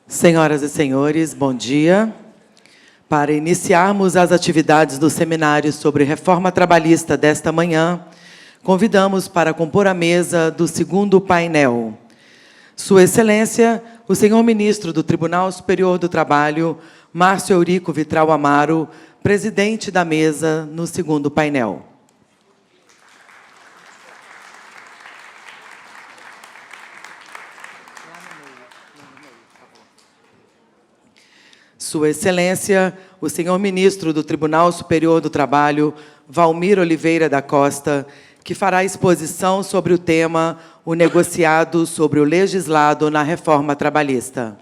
Senhoras e senhores, bom dia. Para iniciarmos as atividades do seminário sobre reforma trabalhista desta manhã, convidamos para compor a mesa do segundo painel Sua Excelência, o senhor ministro do Tribunal Superior do Trabalho, Márcio Eurico Vitral Amaro, presidente da mesa no segundo painel. Sua Excelência, o senhor ministro do Tribunal Superior do Trabalho, Valmir Oliveira da Costa, que fará exposição sobre o tema O negociado sobre o legislado na reforma trabalhista.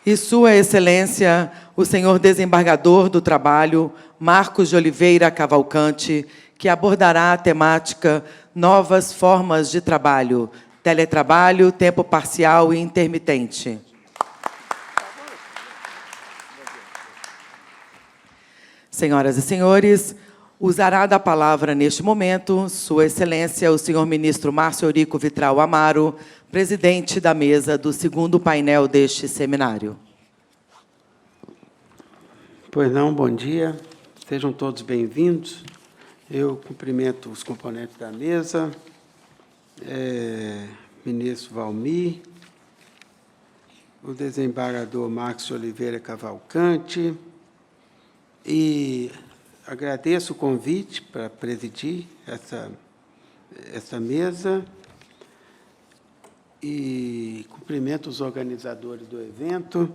E Sua Excelência, o senhor desembargador do Trabalho, Marcos de Oliveira Cavalcante, que abordará a temática Novas Formas de Trabalho, Teletrabalho, Tempo Parcial e Intermitente. Senhoras e senhores, usará da palavra neste momento Sua Excelência, o senhor ministro Márcio Eurico Vitral Amaro, presidente da mesa do segundo painel deste seminário. Pois não, bom dia. Sejam todos bem-vindos. Eu cumprimento os componentes da mesa, ministro Valmir, o desembargador Marcos de Oliveira Cavalcante, e agradeço o convite para presidir essa mesa e cumprimento os organizadores do evento.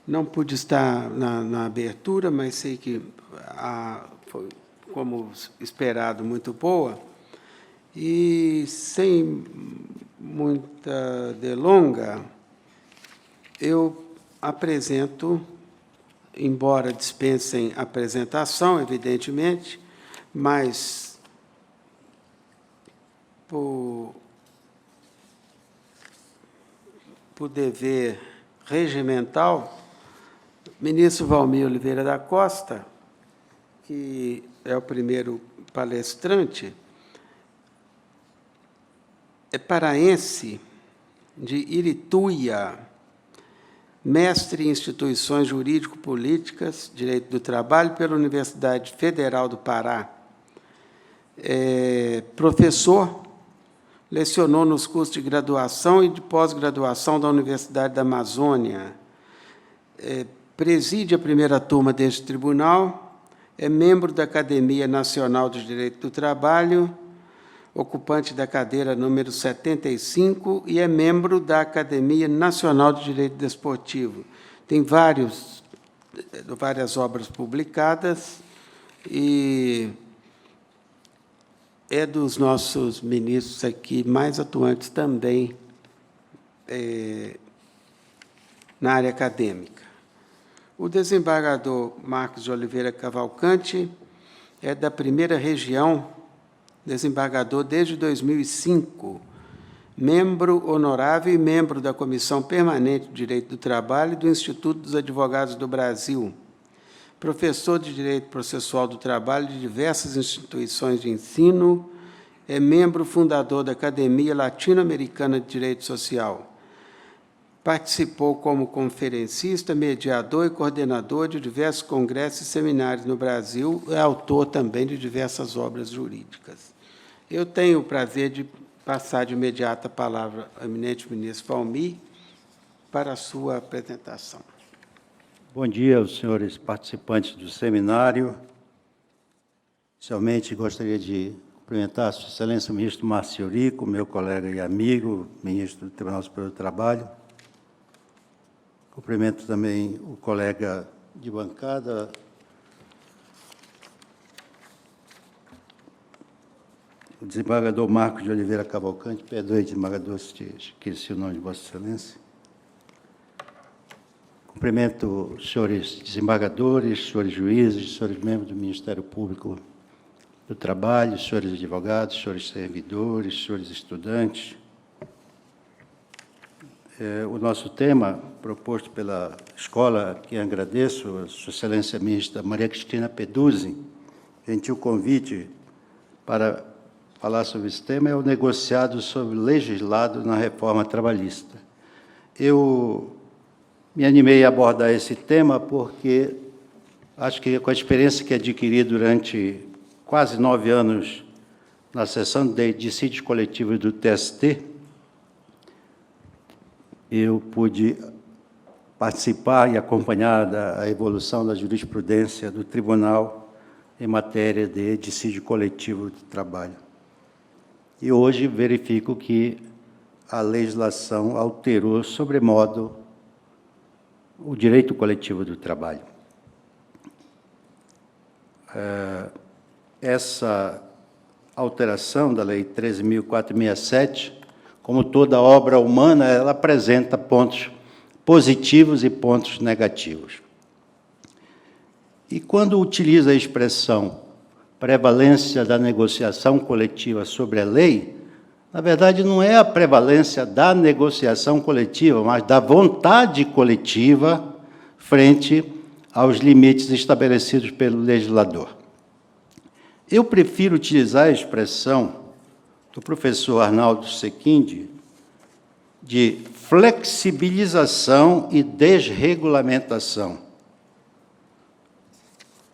Não pude estar na abertura, mas sei que foi, como esperado, muito boa. E, sem muita delonga, eu apresento, embora dispensem apresentação, evidentemente, mas, por dever regimental, ministro Valmir Oliveira da Costa, que é o primeiro palestrante, é paraense, de Irituia, mestre em instituições jurídico-políticas, direito do trabalho, pela Universidade Federal do Pará. Professor, lecionou nos cursos de graduação e de pós-graduação da Universidade da Amazônia. Preside a primeira turma deste tribunal, é membro da Academia Nacional de Direito do Trabalho, ocupante da cadeira número 75, e é membro da Academia Nacional de Direito Desportivo. Tem várias obras publicadas e é dos nossos ministros aqui mais atuantes também na área acadêmica. O desembargador Marcos de Oliveira Cavalcante é da primeira região, desembargador desde 2005, membro honorável e membro da Comissão Permanente de Direito do Trabalho e do Instituto dos Advogados do Brasil, professor de Direito Processual do Trabalho de diversas instituições de ensino, é membro fundador da Academia Latino-Americana de Direito Social. Participou como conferencista, mediador e coordenador de diversos congressos e seminários no Brasil, é autor também de diversas obras jurídicas. Eu tenho o prazer de passar de imediato a palavra ao eminente ministro Valmir para a sua apresentação. Bom dia aos senhores participantes do seminário. Inicialmente, gostaria de cumprimentar a Sua Excelência o ministro Márcio Eurico, meu colega e amigo, ministro do Tribunal Superior do Trabalho. Cumprimento também o colega de bancada, o desembargador Marcos de Oliveira Cavalcante. Perdoe, desembargador, se esqueci o nome de Vossa Excelência. Cumprimento os senhores desembargadores, senhores juízes, senhores membros do Ministério Público do Trabalho, senhores advogados, senhores servidores, senhores estudantes. O nosso tema, proposto pela escola, que agradeço, a Sua Excelência Ministra Maria Cristina Peduzzi, gentil convite para falar sobre esse tema é o negociado sobre o legislado na reforma trabalhista. Eu me animei a abordar esse tema porque acho que, com a experiência que adquiri durante quase 9 anos na sessão de dissídio coletivo do TST, eu pude participar e acompanhar a evolução da jurisprudência do Tribunal em matéria de dissídio coletivo de trabalho. E hoje verifico que a legislação alterou sobremodo o direito coletivo do trabalho. Essa alteração da Lei 13.467, como toda obra humana, ela apresenta pontos positivos e pontos negativos. E quando utiliza a expressão prevalência da negociação coletiva sobre a lei, na verdade, não é a prevalência da negociação coletiva, mas da vontade coletiva frente aos limites estabelecidos pelo legislador. Eu prefiro utilizar a expressão do professor Arnaldo Sequindi de flexibilização e desregulamentação.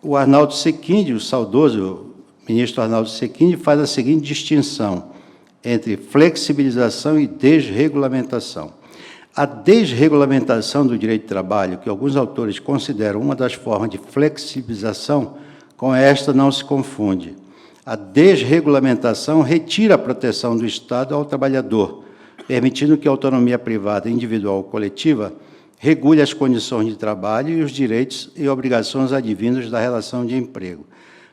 O Arnaldo Sequindi, o saudoso ministro Arnaldo Sequindi, faz a seguinte distinção entre flexibilização e desregulamentação. A desregulamentação do direito de trabalho, que alguns autores consideram uma das formas de flexibilização, com esta não se confunde. A desregulamentação retira a proteção do Estado ao trabalhador, permitindo que a autonomia privada, individual ou coletiva regule as condições de trabalho e os direitos e obrigações advindos da relação de emprego.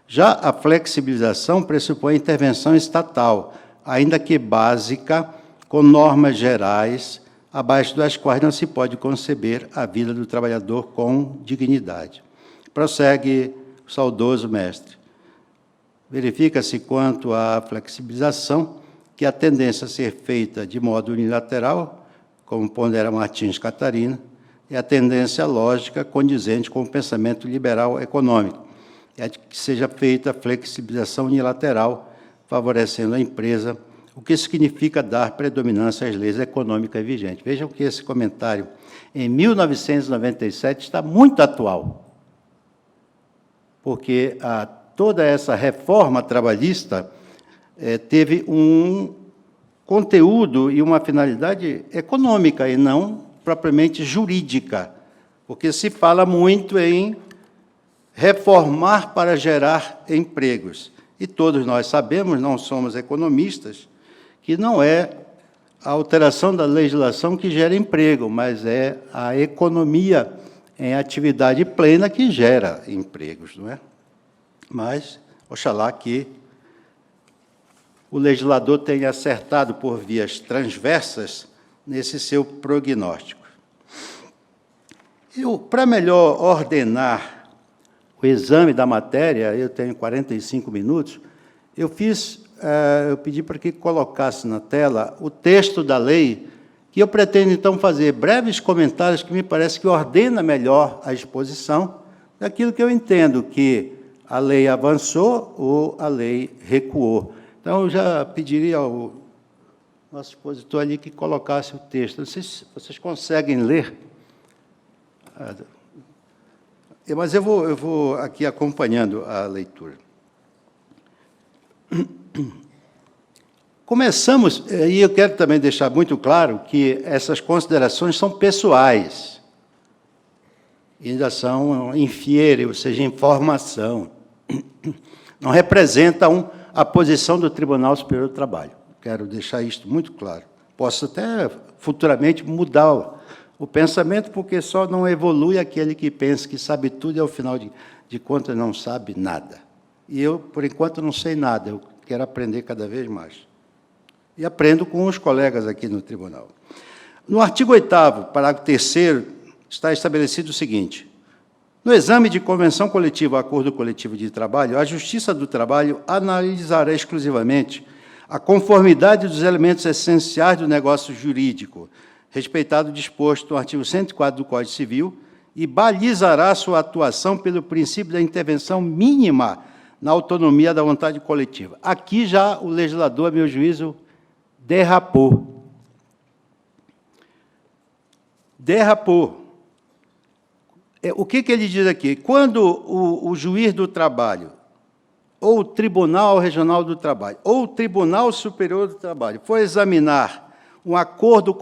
Já a flexibilização pressupõe intervenção estatal, ainda que básica, com normas gerais, abaixo das quais não se pode conceber a vida do trabalhador com dignidade. Prossegue o saudoso mestre. Verifica-se, quanto à flexibilização, que a tendência a ser feita de modo unilateral, como pondera Martins Catarina, é a tendência lógica condizente com o pensamento liberal econômico, é de que seja feita a flexibilização unilateral, favorecendo a empresa, o que significa dar predominância às leis econômicas vigentes. Vejam que esse comentário, em 1997, está muito atual, porque toda essa reforma trabalhista teve um conteúdo e uma finalidade econômica e não propriamente jurídica, porque se fala muito em reformar para gerar empregos. E todos nós sabemos, não somos economistas, que não é a alteração da legislação que gera emprego, mas é a economia em atividade plena que gera empregos, não é? Mas, oxalá que o legislador tenha acertado por vias transversas nesse seu prognóstico. Para melhor ordenar o exame da matéria, eu tenho 45 minutos, eu pedi para que colocasse na tela o texto da lei, que eu pretendo, então, fazer breves comentários que me parece que ordena melhor a exposição daquilo que eu entendo que a lei avançou ou a lei recuou. Então, eu já pediria ao nosso expositor ali que colocasse o texto. Não sei se vocês conseguem ler, mas eu vou aqui acompanhando a leitura. Começamos, e eu quero também deixar muito claro que essas considerações são pessoais, ainda são infiere, ou seja, informação. Não representam a posição do Tribunal Superior do Trabalho. Quero deixar isto muito claro. Posso até, futuramente, mudar o pensamento, porque só não evolui aquele que pensa que sabe tudo e, ao final de contas, não sabe nada. E eu, por enquanto, não sei nada. Eu quero aprender cada vez mais. E aprendo com os colegas aqui no tribunal. No artigo 8º, parágrafo 3º, está estabelecido o seguinte: no exame de convenção coletiva ou acordo coletivo de trabalho, a Justiça do Trabalho analisará exclusivamente a conformidade dos elementos essenciais do negócio jurídico, respeitado o disposto no artigo 104 do Código Civil, e balizará sua atuação pelo princípio da intervenção mínima na autonomia da vontade coletiva. Aqui já o legislador, a meu juízo, derrapou. Derrapou. O que ele diz aqui? Quando o juiz do trabalho, ou o Tribunal Regional do Trabalho, ou o Tribunal Superior do Trabalho, for examinar um acordo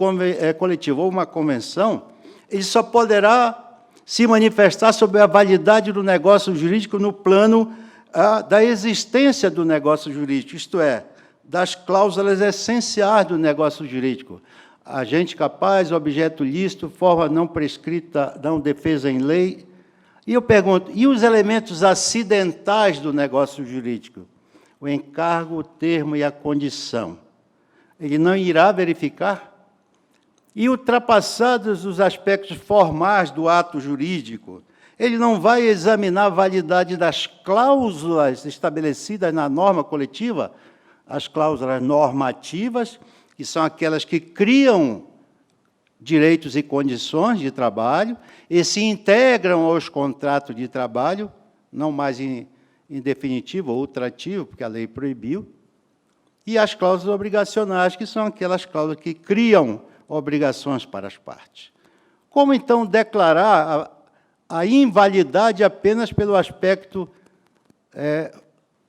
coletivo ou uma convenção, ele só poderá se manifestar sobre a validade do negócio jurídico no plano da existência do negócio jurídico, isto é, das cláusulas essenciais do negócio jurídico. Agente capaz, objeto lícito, forma não prescrita, não defesa em lei. E eu pergunto, e os elementos acidentais do negócio jurídico? O encargo, o termo e a condição. Ele não irá verificar? E ultrapassados os aspectos formais do ato jurídico, ele não vai examinar a validade das cláusulas estabelecidas na norma coletiva, as cláusulas normativas, que são aquelas que criam direitos e condições de trabalho e se integram aos contratos de trabalho, não mais em definitivo ou ultrativo, porque a lei proibiu, e as cláusulas obrigacionais, que são aquelas cláusulas que criam obrigações para as partes. Como, então, declarar a invalidade apenas pelo aspecto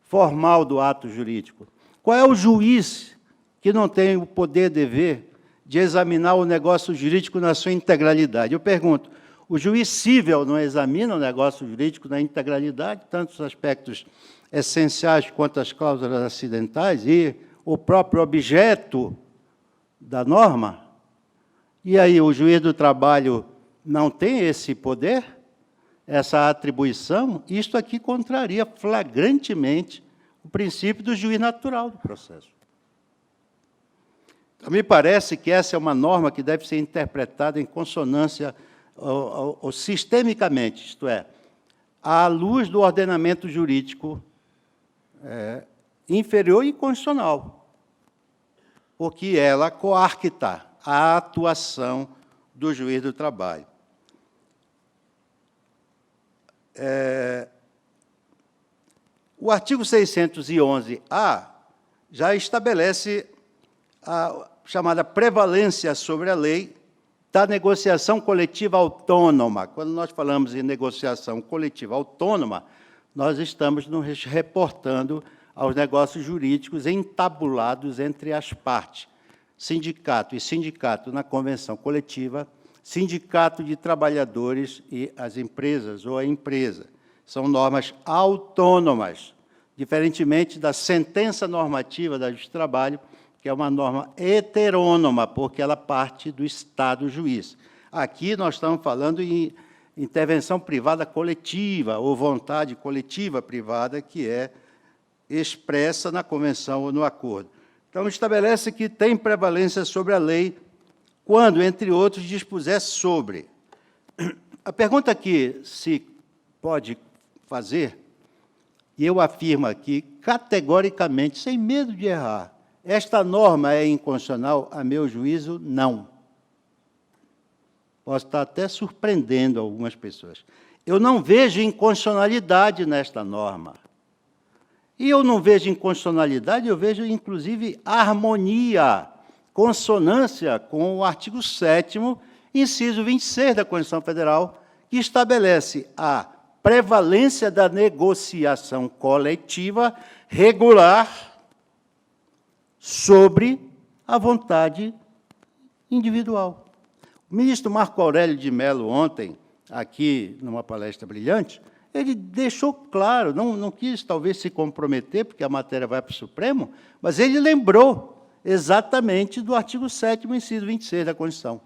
formal do ato jurídico? Qual é o juiz que não tem o poder dever de examinar o negócio jurídico na sua integralidade? Eu pergunto, o juiz cível não examina o negócio jurídico na integralidade, tanto os aspectos essenciais quanto as cláusulas acidentais e o próprio objeto da norma? E aí, o juiz do trabalho não tem esse poder, essa atribuição? Isto aqui contraria flagrantemente o princípio do juiz natural do processo. Então, me parece que essa é uma norma que deve ser interpretada em consonância ou sistemicamente, isto é, à luz do ordenamento jurídico inferior e constitucional, porque ela coarcta a atuação do juiz do trabalho. O artigo 611-A já estabelece a chamada prevalência sobre a lei da negociação coletiva autônoma. Quando nós falamos em negociação coletiva autônoma, nós estamos nos reportando aos negócios jurídicos entabulados entre as partes. Sindicato e sindicato na convenção coletiva, sindicato de trabalhadores e as empresas ou a empresa. São normas autônomas, diferentemente da sentença normativa da Justiça do Trabalho, que é uma norma heterônoma, porque ela parte do Estado juiz. Aqui nós estamos falando em intervenção privada coletiva, ou vontade coletiva privada, que é expressa na convenção ou no acordo. Então, estabelece que tem prevalência sobre a lei quando, entre outros, dispuser sobre. A pergunta que se pode fazer, e eu afirmo aqui categoricamente, sem medo de errar, esta norma é inconstitucional? A meu juízo, não. Posso estar até surpreendendo algumas pessoas. Eu não vejo inconstitucionalidade nesta norma. E eu não vejo inconstitucionalidade, eu vejo, inclusive, harmonia, consonância com o artigo 7º, inciso 26 da Constituição Federal, que estabelece a prevalência da negociação coletiva regular sobre a vontade individual. O ministro Marco Aurélio de Mello, ontem, aqui, numa palestra brilhante, ele deixou claro, não quis talvez se comprometer, porque a matéria vai para o Supremo, mas ele lembrou exatamente do artigo 7º, inciso 26 da Constituição.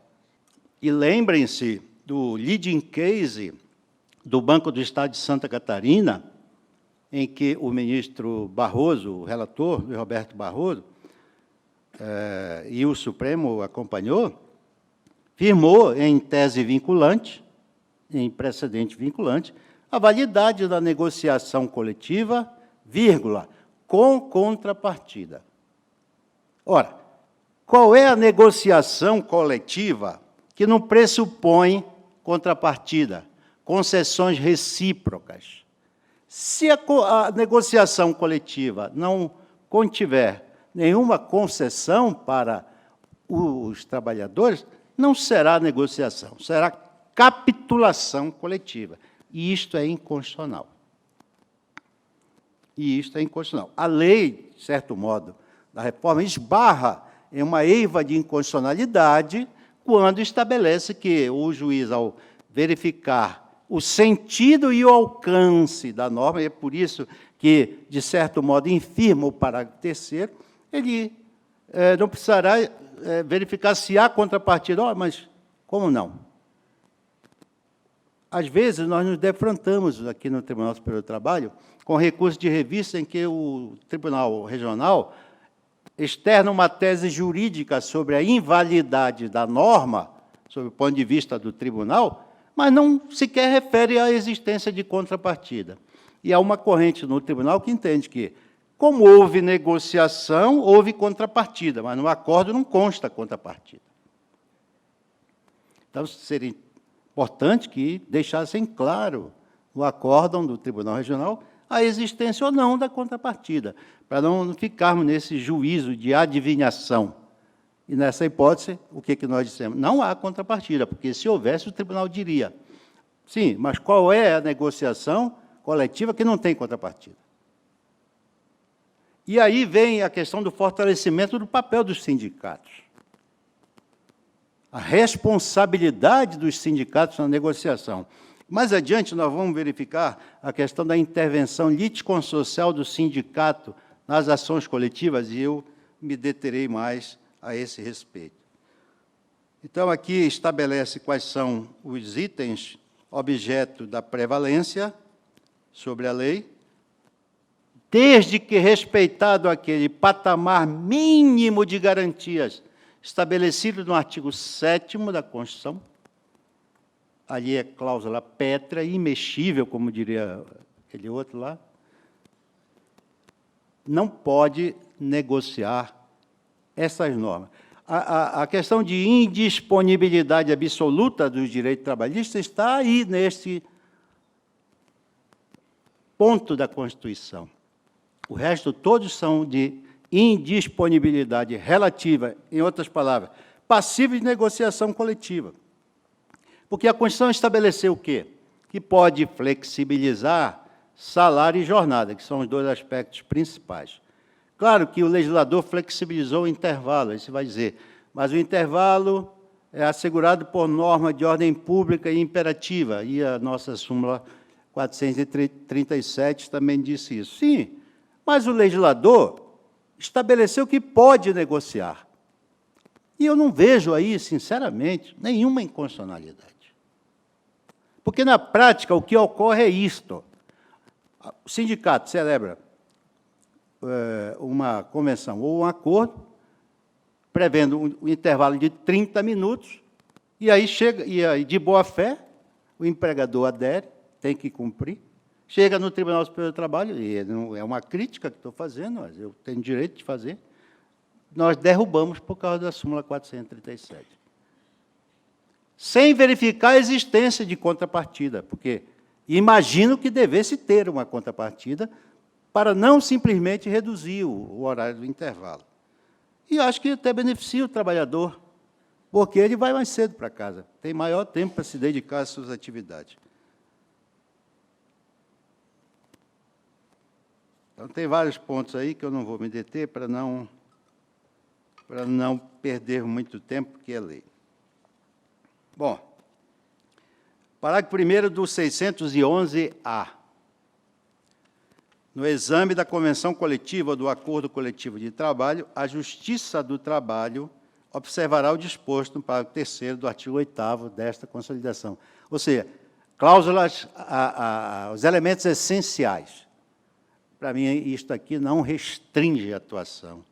E lembrem-se do leading case do Banco do Estado de Santa Catarina, em que o ministro Barroso, o relator, Luiz Roberto Barroso, e o Supremo acompanhou, firmou em tese vinculante, em precedente vinculante, a validade da negociação coletiva, vírgula, com contrapartida. Ora, qual é a negociação coletiva que não pressupõe contrapartida, concessões recíprocas? Se a negociação coletiva não contiver nenhuma concessão para os trabalhadores, não será negociação, será capitulação coletiva. E isto é inconstitucional. E isto é inconstitucional. A lei, de certo modo, da reforma esbarra em uma eiva de inconstitucionalidade quando estabelece que o juiz, ao verificar o sentido e o alcance da norma, e é por isso que, de certo modo, infirma o parágrafo 3º, ele não precisará verificar se há contrapartida. Oh, mas como não? Às vezes, nós nos defrontamos aqui no Tribunal Superior do Trabalho com recurso de revista em que o Tribunal Regional externa uma tese jurídica sobre a invalidade da norma, sob o ponto de vista do tribunal, mas não sequer refere à existência de contrapartida. E há uma corrente no tribunal que entende que, como houve negociação, houve contrapartida, mas no acordo não consta contrapartida. Então, seria importante que deixassem claro no acórdão do Tribunal Regional a existência ou não da contrapartida, para não ficarmos nesse juízo de adivinhação. E, nessa hipótese, o que nós dissemos? Não há contrapartida, porque, se houvesse, o tribunal diria, sim, mas qual é a negociação coletiva que não tem contrapartida? E aí vem a questão do fortalecimento do papel dos sindicatos. A responsabilidade dos sindicatos na negociação. Mais adiante, nós vamos verificar a questão da intervenção litisconsorcial do sindicato nas ações coletivas, e eu me deterei mais a esse respeito. Então, aqui estabelece quais são os itens objeto da prevalência sobre a lei, desde que respeitado aquele patamar mínimo de garantias estabelecido no artigo 7º da Constituição. Ali é cláusula pétrea, imexível, como diria aquele outro lá. Não pode negociar essas normas. A questão de indisponibilidade absoluta dos direitos trabalhistas está aí, nesse ponto da Constituição. O resto, todos são de indisponibilidade relativa, em outras palavras, passível de negociação coletiva. Porque a Constituição estabeleceu o quê? Que pode flexibilizar salário e jornada, que são os dois aspectos principais. Claro que o legislador flexibilizou o intervalo, aí você vai dizer, mas o intervalo é assegurado por norma de ordem pública e imperativa, e a nossa súmula 437 também disse isso. Sim, mas o legislador estabeleceu que pode negociar. E eu não vejo aí, sinceramente, nenhuma inconstitucionalidade. Porque, na prática, o que ocorre é isto. O sindicato celebra uma convenção ou um acordo, prevendo um intervalo de 30 minutos, e aí chega, e aí, de boa fé, o empregador adere, tem que cumprir, chega no Tribunal Superior do Trabalho, e não é uma crítica que estou fazendo, mas eu tenho direito de fazer, nós derrubamos por causa da súmula 437. Sem verificar a existência de contrapartida, porque imagino que devesse ter uma contrapartida para não simplesmente reduzir o horário do intervalo. E acho que até beneficia o trabalhador, porque ele vai mais cedo para casa, tem maior tempo para se dedicar às suas atividades. Então, tem vários pontos aí que eu não vou me deter para não perder muito tempo, que é lei. Bom, parágrafo 1º do 611-A. No exame da convenção coletiva ou do acordo coletivo de trabalho, a Justiça do Trabalho observará o disposto no parágrafo 3º do artigo 8º desta consolidação. Ou seja, cláusulas, os elementos essenciais. Para mim, isto aqui não restringe a atuação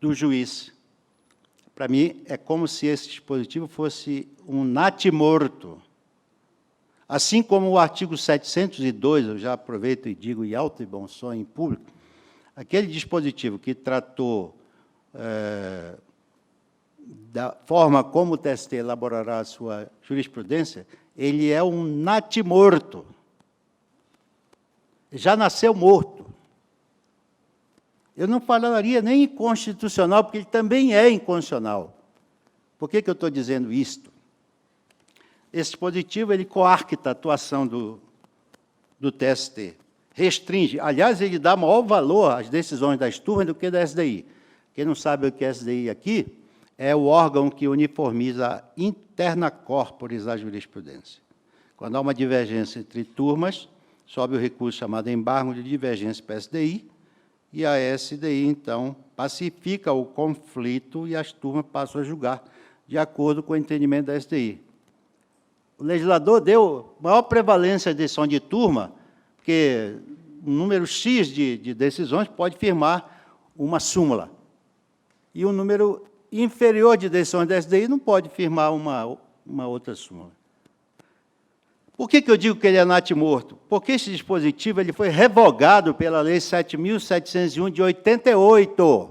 do juiz. Para mim, é como se esse dispositivo fosse um natimorto. Assim como o artigo 702, eu já aproveito e digo em alto e bom som em público, aquele dispositivo que tratou da forma como o TST elaborará a sua jurisprudência, ele é um natimorto. já nasceu morto. Eu não falaria nem inconstitucional, porque ele também é inconstitucional. Por que eu estou dizendo isto? Esse dispositivo ele coarta a atuação do TST, restringe. Aliás, ele dá maior valor às decisões das turmas do que da SDI. Quem não sabe o que é SDI aqui, é o órgão que uniformiza interna corporis a jurisprudência. Quando há uma divergência entre turmas, sobe o recurso chamado embargo de divergência para a SDI, e a SDI, então, pacifica o conflito e as turmas passam a julgar de acordo com o entendimento da SDI. O legislador deu maior prevalência à decisão de turma, porque um número X de decisões pode firmar uma súmula. E um número inferior de decisões da SDI não pode firmar uma outra súmula. Por que eu digo que ele é natimorto? Porque esse dispositivo ele foi revogado pela Lei 7.701 de 88.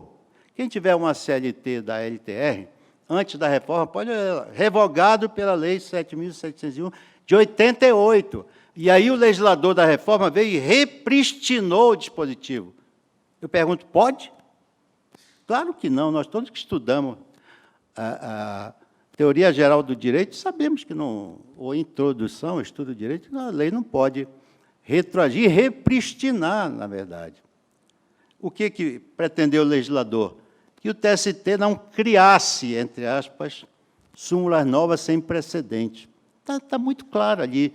Quem tiver uma CLT da LTR, antes da reforma, pode revogado pela Lei 7.701 de 88. E aí o legislador da reforma veio e repristinou o dispositivo. Eu pergunto, pode? Claro que não, nós todos que estudamos a teoria geral do direito, sabemos que não, ou introdução, estudo do direito, a lei não pode retroagir, repristinar, na verdade. O que pretendeu o legislador? Que o TST não criasse, entre aspas, súmulas novas sem precedente. Está muito claro ali.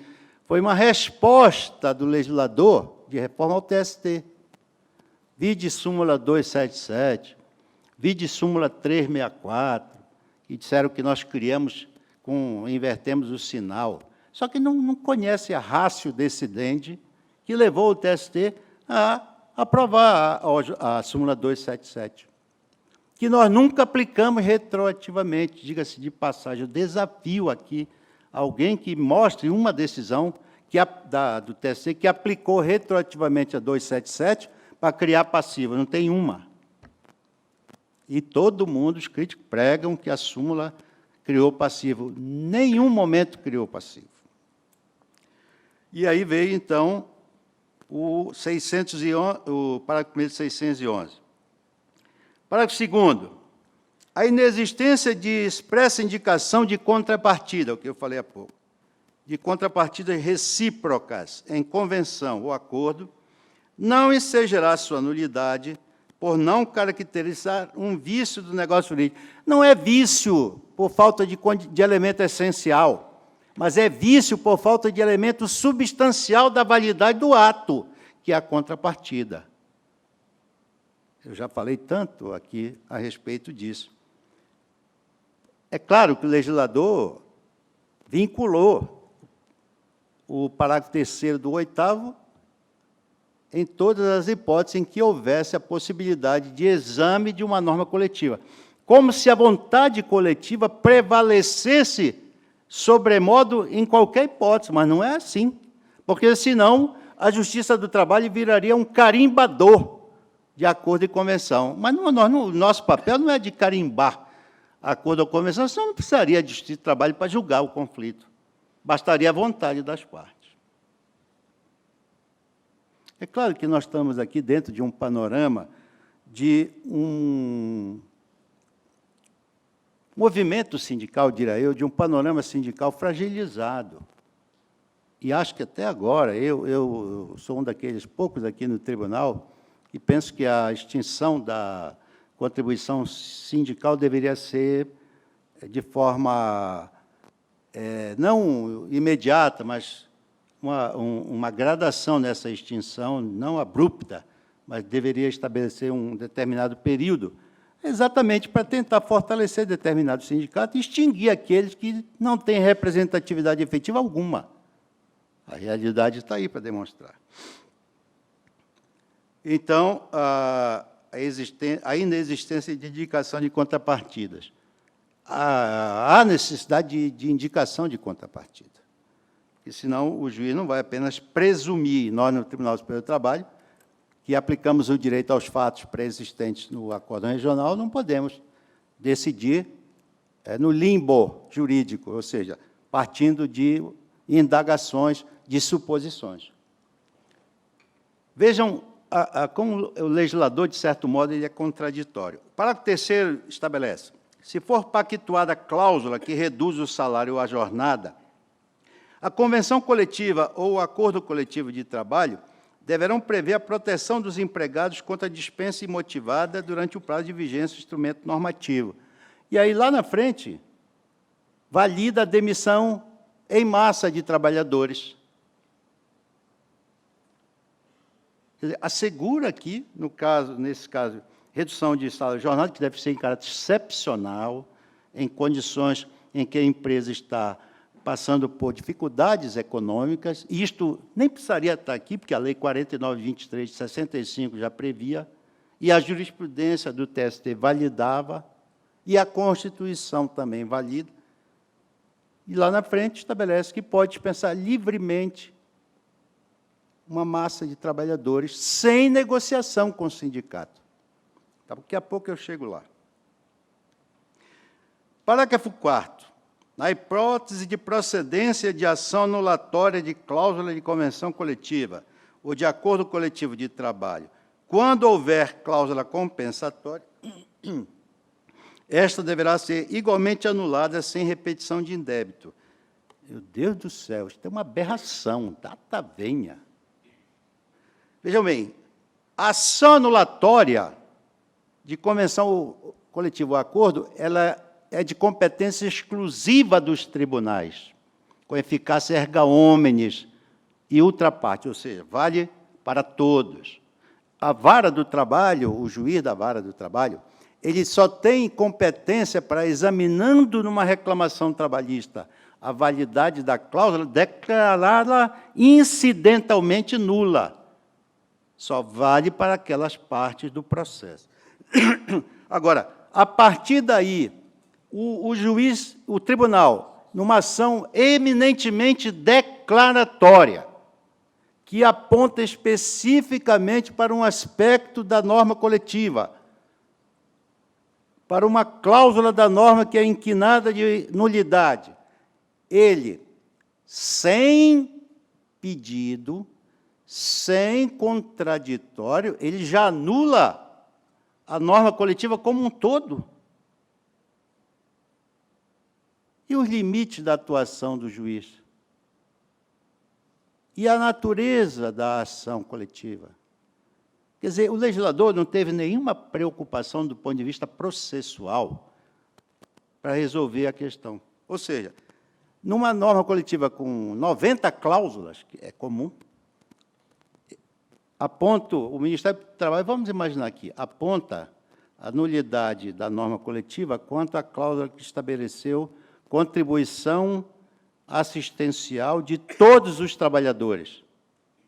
Foi uma resposta do legislador de reforma ao TST. Vide súmula 277, vide súmula 364, e disseram que nós invertemos o sinal. Só que não conhece a ratio decidente que levou o TST a aprovar a súmula 277, que nós nunca aplicamos retroativamente, diga-se de passagem. Eu desafio aqui alguém que mostre uma decisão do TST que aplicou retroativamente a 277 para criar passiva. Não tem uma. E todo mundo, os críticos, pregam que a súmula criou passivo. Nenhum momento criou passivo. E aí veio, então, o parágrafo 1º de 611. Parágrafo 2º. A inexistência de expressa indicação de contrapartida, o que eu falei há pouco, de contrapartidas recíprocas em convenção ou acordo, não ensejará sua nulidade por não caracterizar um vício do negócio jurídico. Não é vício por falta de elemento essencial, mas é vício por falta de elemento substancial da validade do ato, que é a contrapartida. Eu já falei tanto aqui a respeito disso. É claro que o legislador vinculou o parágrafo 3º do 8º em todas as hipóteses em que houvesse a possibilidade de exame de uma norma coletiva, como se a vontade coletiva prevalecesse sobremodo em qualquer hipótese, mas não é assim, porque senão a Justiça do Trabalho viraria um carimbador de acordo e convenção. Mas o nosso papel não é de carimbar acordo ou convenção, senão não precisaria de Justiça do Trabalho para julgar o conflito, bastaria a vontade das partes. É claro que nós estamos aqui dentro de um panorama de um movimento sindical, diria eu, de um panorama sindical fragilizado. E acho que até agora, eu sou um daqueles poucos aqui no tribunal que penso que a extinção da contribuição sindical deveria ser de forma não imediata, mas uma gradação nessa extinção, não abrupta, mas deveria estabelecer um determinado período, exatamente para tentar fortalecer determinados sindicatos e extinguir aqueles que não têm representatividade efetiva alguma. A realidade está aí para demonstrar. Então, a inexistência de indicação de contrapartidas. Há necessidade de indicação de contrapartida. Porque, senão, o juiz não vai apenas presumir, nós, no Tribunal Superior do Trabalho, que aplicamos o direito aos fatos pré-existentes no Acórdão Regional, não podemos decidir no limbo jurídico, ou seja, partindo de indagações, de suposições. Vejam como o legislador, de certo modo, ele é contraditório. O parágrafo 3º estabelece: se for pactuada cláusula que reduz o salário ou a jornada, a convenção coletiva ou o acordo coletivo de trabalho deverão prever a proteção dos empregados contra a dispensa imotivada durante o prazo de vigência do instrumento normativo. E aí, lá na frente, valida a demissão em massa de trabalhadores. Quer dizer, assegura aqui, nesse caso, redução de salário e jornada, que deve ser em caráter excepcional, em condições em que a empresa está passando por dificuldades econômicas, e isto nem precisaria estar aqui, porque a Lei 49/23 de 65 já previa, e a jurisprudência do TST validava, e a Constituição também valida, e lá na frente estabelece que pode dispensar livremente uma massa de trabalhadores sem negociação com o sindicato. Daqui a pouco eu chego lá. Parágrafo 4º. Na hipótese de procedência de ação anulatória de cláusula de convenção coletiva ou de acordo coletivo de trabalho, quando houver cláusula compensatória, esta deverá ser igualmente anulada sem repetição de indébito. Meu Deus do céu, isto é uma aberração, data venha. Vejam bem, a ação anulatória de convenção coletiva ou acordo, ela é de competência exclusiva dos tribunais, com eficácia erga omnes e ultra partes, ou seja, vale para todos. A vara do trabalho, o juiz da vara do trabalho, ele só tem competência para, examinando numa reclamação trabalhista a validade da cláusula, declará-la incidentalmente nula. Só vale para aquelas partes do processo. Agora, a partir daí, o juiz, o tribunal, numa ação eminentemente declaratória, que aponta especificamente para um aspecto da norma coletiva, para uma cláusula da norma que é inquinada de nulidade, ele, sem pedido, sem contraditório, ele já anula a norma coletiva como um todo. E os limites da atuação do juiz? E a natureza da ação coletiva? Quer dizer, o legislador não teve nenhuma preocupação do ponto de vista processual para resolver a questão. Ou seja, numa norma coletiva com 90 cláusulas, que é comum, o Ministério do Trabalho, vamos imaginar aqui, aponta a nulidade da norma coletiva quanto à cláusula que estabeleceu contribuição assistencial de todos os trabalhadores,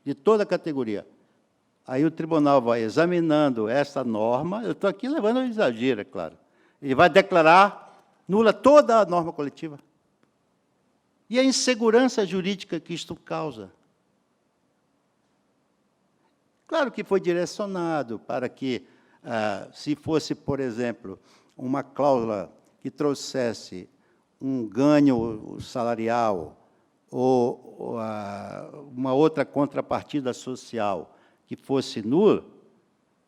de toda a categoria. Aí o tribunal vai examinando essa norma, eu estou aqui levando ao exagero, é claro. Ele vai declarar nula toda a norma coletiva. E a insegurança jurídica que isto causa. Claro que foi direcionado para que, se fosse, por exemplo, uma cláusula que trouxesse um ganho salarial ou uma outra contrapartida social que fosse nula,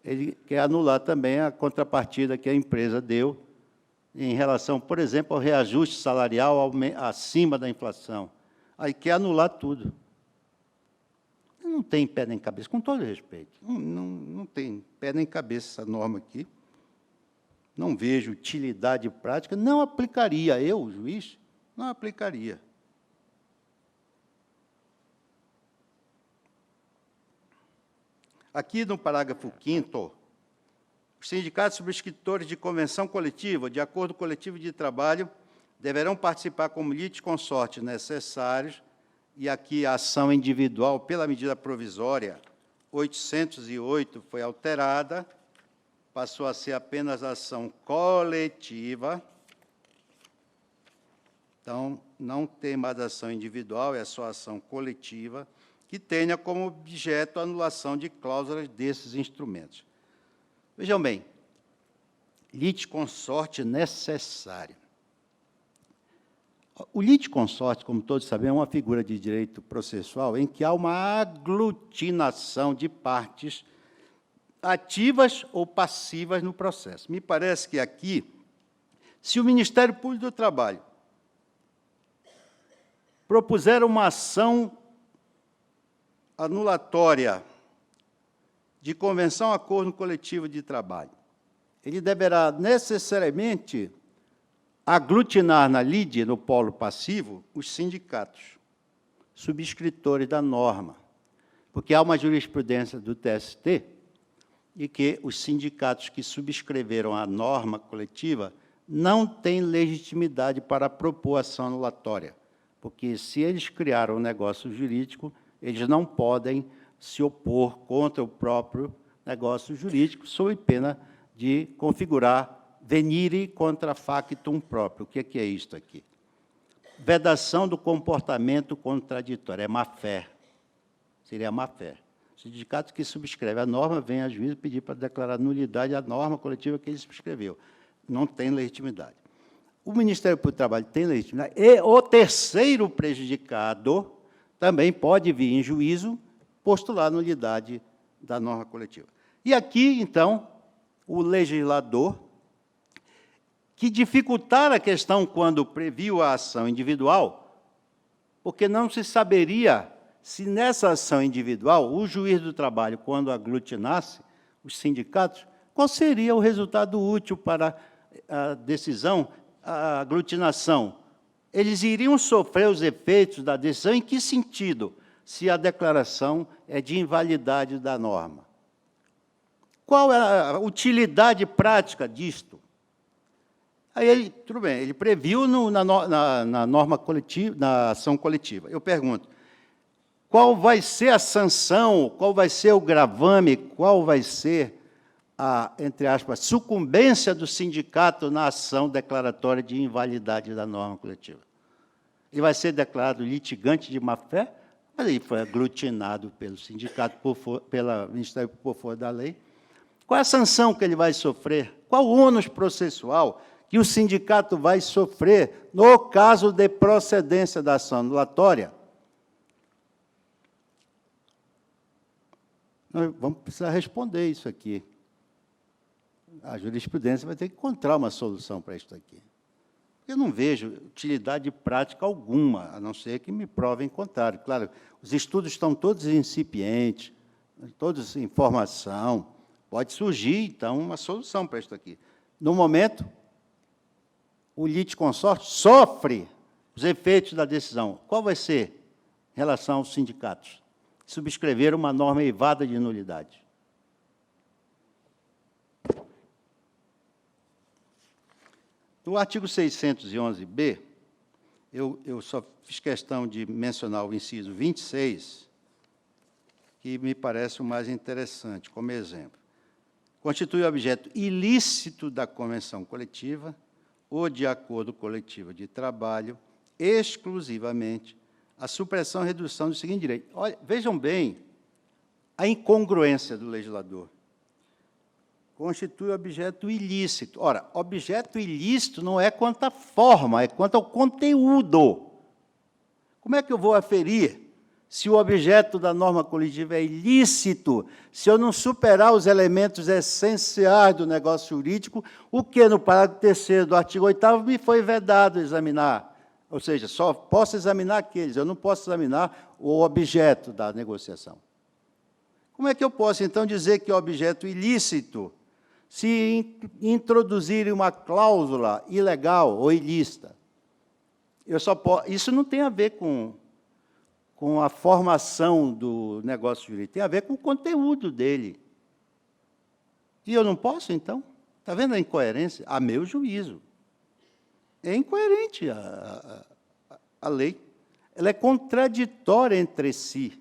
ele quer anular também a contrapartida que a empresa deu em relação, por exemplo, ao reajuste salarial acima da inflação. Aí quer anular tudo. Não tem pé nem cabeça, com todo respeito. Não tem pé nem cabeça essa norma aqui. Não vejo utilidade prática, não aplicaria. Eu, juiz, não aplicaria. Aqui no parágrafo 5º, os sindicatos subscritores de convenção coletiva, de acordo coletivo de trabalho, deverão participar como litisconsortes necessários, e aqui a ação individual, pela medida provisória 808, foi alterada, passou a ser apenas ação coletiva. Então, não tem mais ação individual, é só ação coletiva, que tenha como objeto a anulação de cláusulas desses instrumentos. Vejam bem, litisconsorte necessário. O litisconsórcio, como todos sabem, é uma figura de direito processual em que há uma aglutinação de partes ativas ou passivas no processo. Me parece que aqui, se o Ministério Público do Trabalho propuser uma ação anulatória de convenção acordo coletivo de trabalho, ele deverá necessariamente aglutinar na lide, no polo passivo, os sindicatos, subscritores da norma, porque há uma jurisprudência do TST e que os sindicatos que subscreveram a norma coletiva não têm legitimidade para propor ação anulatória, porque, se eles criaram um negócio jurídico, eles não podem se opor contra o próprio negócio jurídico, sob pena de configurar venire contra factum próprio. O que é isto aqui? Vedação do comportamento contraditório, é má-fé. Seria má-fé. O sindicato que subscreve a norma vem a juízo pedir para declarar nulidade a norma coletiva que ele subscreveu. Não tem legitimidade. O Ministério Público do Trabalho tem legitimidade, e o terceiro prejudicado também pode vir em juízo postular a nulidade da norma coletiva. E aqui, então, o legislador, que dificultara a questão quando previu a ação individual, porque não se saberia se nessa ação individual o juiz do trabalho, quando aglutinasse os sindicatos, qual seria o resultado útil para a decisão, a aglutinação. Eles iriam sofrer os efeitos da decisão em que sentido? Se a declaração é de invalidade da norma. Qual é a utilidade prática disto? Aí ele, tudo bem, ele previu na norma coletiva, na ação coletiva. Eu pergunto, qual vai ser a sanção, qual vai ser o gravame, qual vai ser a, entre aspas, sucumbência do sindicato na ação declaratória de invalidade da norma coletiva? Ele vai ser declarado litigante de má-fé, mas ele foi aglutinado pelo sindicato, pelo Ministério por força da lei. Qual é a sanção que ele vai sofrer? Qual o ônus processual que o sindicato vai sofrer no caso de procedência da ação anulatória? Nós vamos precisar responder isso aqui. A jurisprudência vai ter que encontrar uma solução para isso aqui. Eu não vejo utilidade prática alguma, a não ser que me provem contrário. Claro, os estudos estão todos incipientes, todos em formação. Pode surgir, então, uma solução para isso aqui. No momento, o litisconsórcio sofre os efeitos da decisão. Qual vai ser em relação aos sindicatos? Subscrever uma norma eivada de nulidade. No artigo 611b, eu só fiz questão de mencionar o inciso 26, que me parece o mais interessante, como exemplo. Constitui objeto ilícito da convenção coletiva ou de acordo coletivo de trabalho, exclusivamente, a supressão e redução do seguinte direito. Olha, vejam bem a incongruência do legislador. Constitui objeto ilícito. Ora, objeto ilícito não é quanto à forma, é quanto ao conteúdo. Como é que eu vou aferir se o objeto da norma coletiva é ilícito, se eu não superar os elementos essenciais do negócio jurídico, o que no parágrafo 3º do artigo 8º me foi vedado examinar? Ou seja, só posso examinar aqueles, eu não posso examinar o objeto da negociação. Como é que eu posso, então, dizer que é objeto ilícito se introduzirem uma cláusula ilegal ou ilícita? Isso não tem a ver com a formação do negócio jurídico, tem a ver com o conteúdo dele. E eu não posso, então? Está vendo a incoerência? A meu juízo. É incoerente a lei. Ela é contraditória entre si.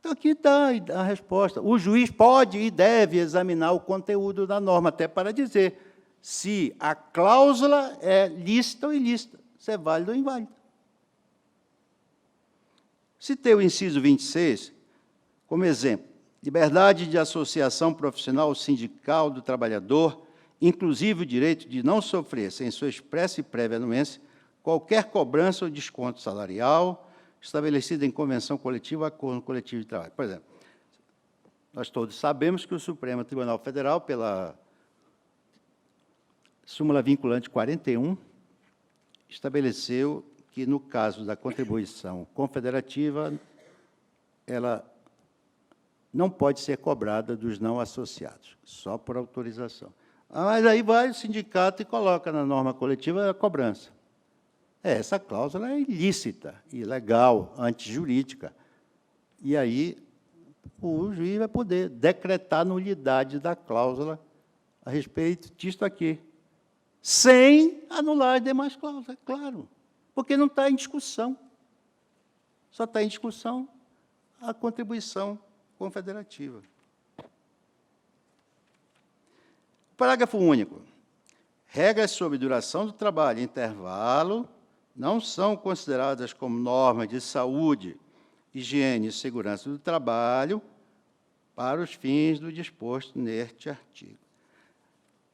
Então, aqui está a resposta. O juiz pode e deve examinar o conteúdo da norma, até para dizer se a cláusula é lícita ou ilícita, se é válida ou inválida. Citei o inciso 26 como exemplo. Liberdade de associação profissional ou sindical do trabalhador inclusive o direito de não sofrer, sem sua expressa e prévia anuência, qualquer cobrança ou desconto salarial estabelecido em convenção coletiva ou acordo coletivo de trabalho. Por exemplo, nós todos sabemos que o Supremo Tribunal Federal, pela súmula vinculante 41, estabeleceu que, no caso da contribuição confederativa, ela não pode ser cobrada dos não associados, só por autorização. Mas aí vai o sindicato e coloca na norma coletiva a cobrança. Essa cláusula é ilícita, ilegal, antijurídica. E aí o juiz vai poder decretar nulidade da cláusula a respeito disto aqui, sem anular as demais cláusulas, claro, porque não está em discussão. Só está em discussão a contribuição confederativa. Parágrafo único. Regras sobre duração do trabalho e intervalo não são consideradas como normas de saúde, higiene e segurança do trabalho para os fins do disposto neste artigo.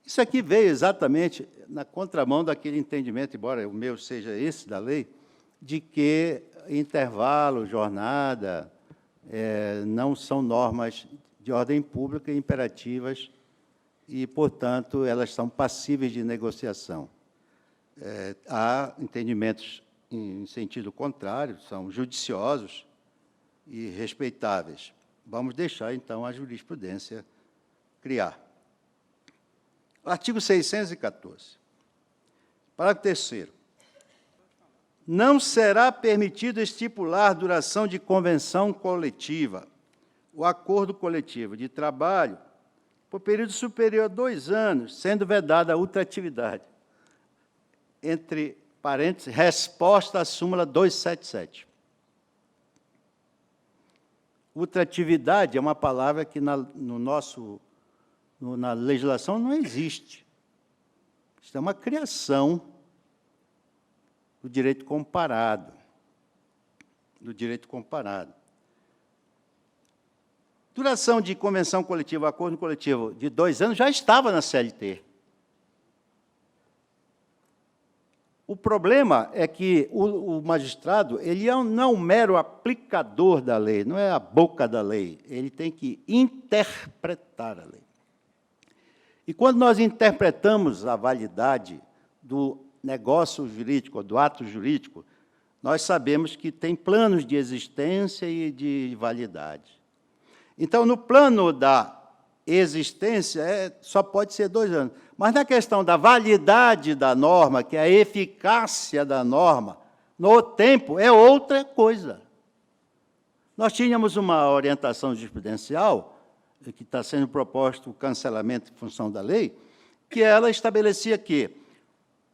Isso aqui veio exatamente na contramão daquele entendimento, embora o meu seja esse da lei, de que intervalo, jornada, não são normas de ordem pública imperativas e, portanto, elas são passíveis de negociação. Há entendimentos em sentido contrário, são judiciosos e respeitáveis. Vamos deixar, então, a jurisprudência criar. Artigo 614. Parágrafo 3º. Não será permitido estipular duração de convenção coletiva ou acordo coletivo de trabalho por período superior a 2 anos, sendo vedada a ultratividade. Entre parênteses, resposta à súmula 277. Ultratividade é uma palavra que na legislação não existe. Isso é uma criação do direito comparado. Duração de convenção coletiva, acordo coletivo de 2 anos já estava na CLT. O problema é que o magistrado ele não é um mero aplicador da lei, não é a boca da lei, ele tem que interpretar a lei. E quando nós interpretamos a validade do negócio jurídico, do ato jurídico, nós sabemos que tem planos de existência e de validade. Então, no plano da existência, só pode ser 2 anos. Mas na questão da validade da norma, que é a eficácia da norma, no tempo, é outra coisa. Nós tínhamos uma orientação jurisprudencial, que está sendo proposto o cancelamento em função da lei, que ela estabelecia que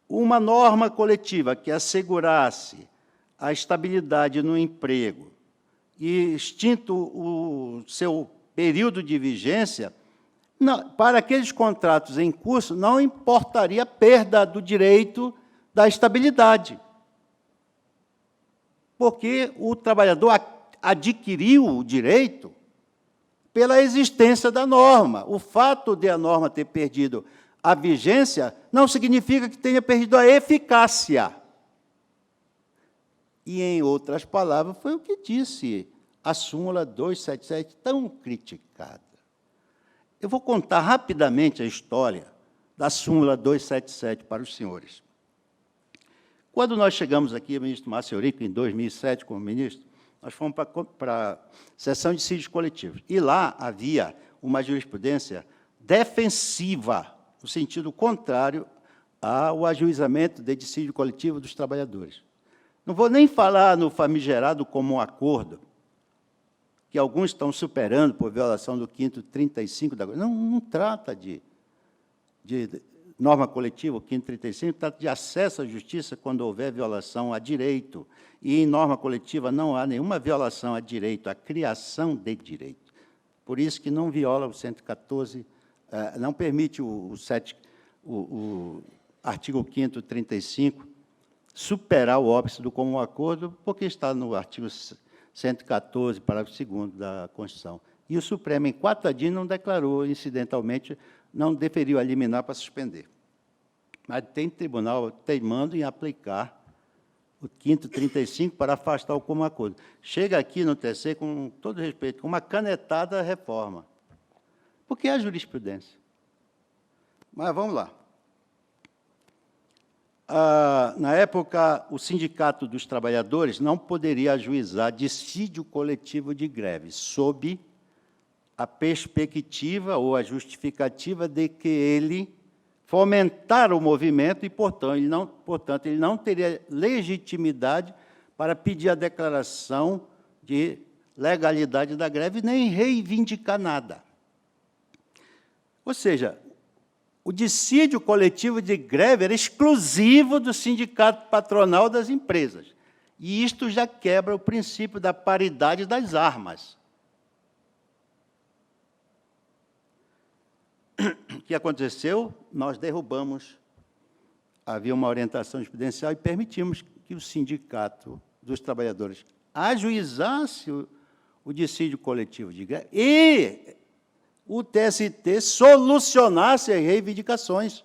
uma norma coletiva que assegurasse a estabilidade no emprego e extinto o seu período de vigência, não, para aqueles contratos em curso, não importaria a perda do direito da estabilidade, porque o trabalhador adquiriu o direito pela existência da norma. O fato de a norma ter perdido a vigência não significa que tenha perdido a eficácia. E, em outras palavras, foi o que disse a súmula 277, tão criticada. Eu vou contar rapidamente a história da súmula 277 para os senhores. Quando nós chegamos aqui, o ministro Márcio Eurico, em 2007, como ministro, nós fomos para a sessão de dissídios coletivos. E lá havia uma jurisprudência defensiva, no sentido contrário ao ajuizamento de dissídio coletivo dos trabalhadores. Não vou nem falar no famigerado comum acordo, que alguns estão superando por violação do 5º 35 da... Não trata de norma coletiva, o 5º 35, trata de acesso à justiça quando houver violação a direito. E, em norma coletiva, não há nenhuma violação a direito, a criação de direito. Por isso que não viola o 114, não permite o artigo 5º 35 superar o óbice do comum acordo, porque está no artigo 114, parágrafo 2º da Constituição. E o Supremo, em 4 dias, não declarou, incidentalmente, não deferiu a liminar para suspender. Mas tem tribunal teimando em aplicar o 5º 35 para afastar o comum acordo. Chega aqui no TC, com todo respeito, com uma canetada reforma. Porque é a jurisprudência. Mas vamos lá. Na época, o Sindicato dos Trabalhadores não poderia ajuizar dissídio coletivo de greve, sob a perspectiva ou a justificativa de que ele fomentara o movimento e, portanto, ele não teria legitimidade para pedir a declaração de legalidade da greve, nem reivindicar nada. Ou seja, o dissídio coletivo de greve era exclusivo do sindicato patronal das empresas. E isto já quebra o princípio da paridade das armas. O que aconteceu? Nós derrubamos, havia uma orientação jurisprudencial e permitimos que o Sindicato dos Trabalhadores ajuizasse o dissídio coletivo de greve e o TST solucionasse as reivindicações.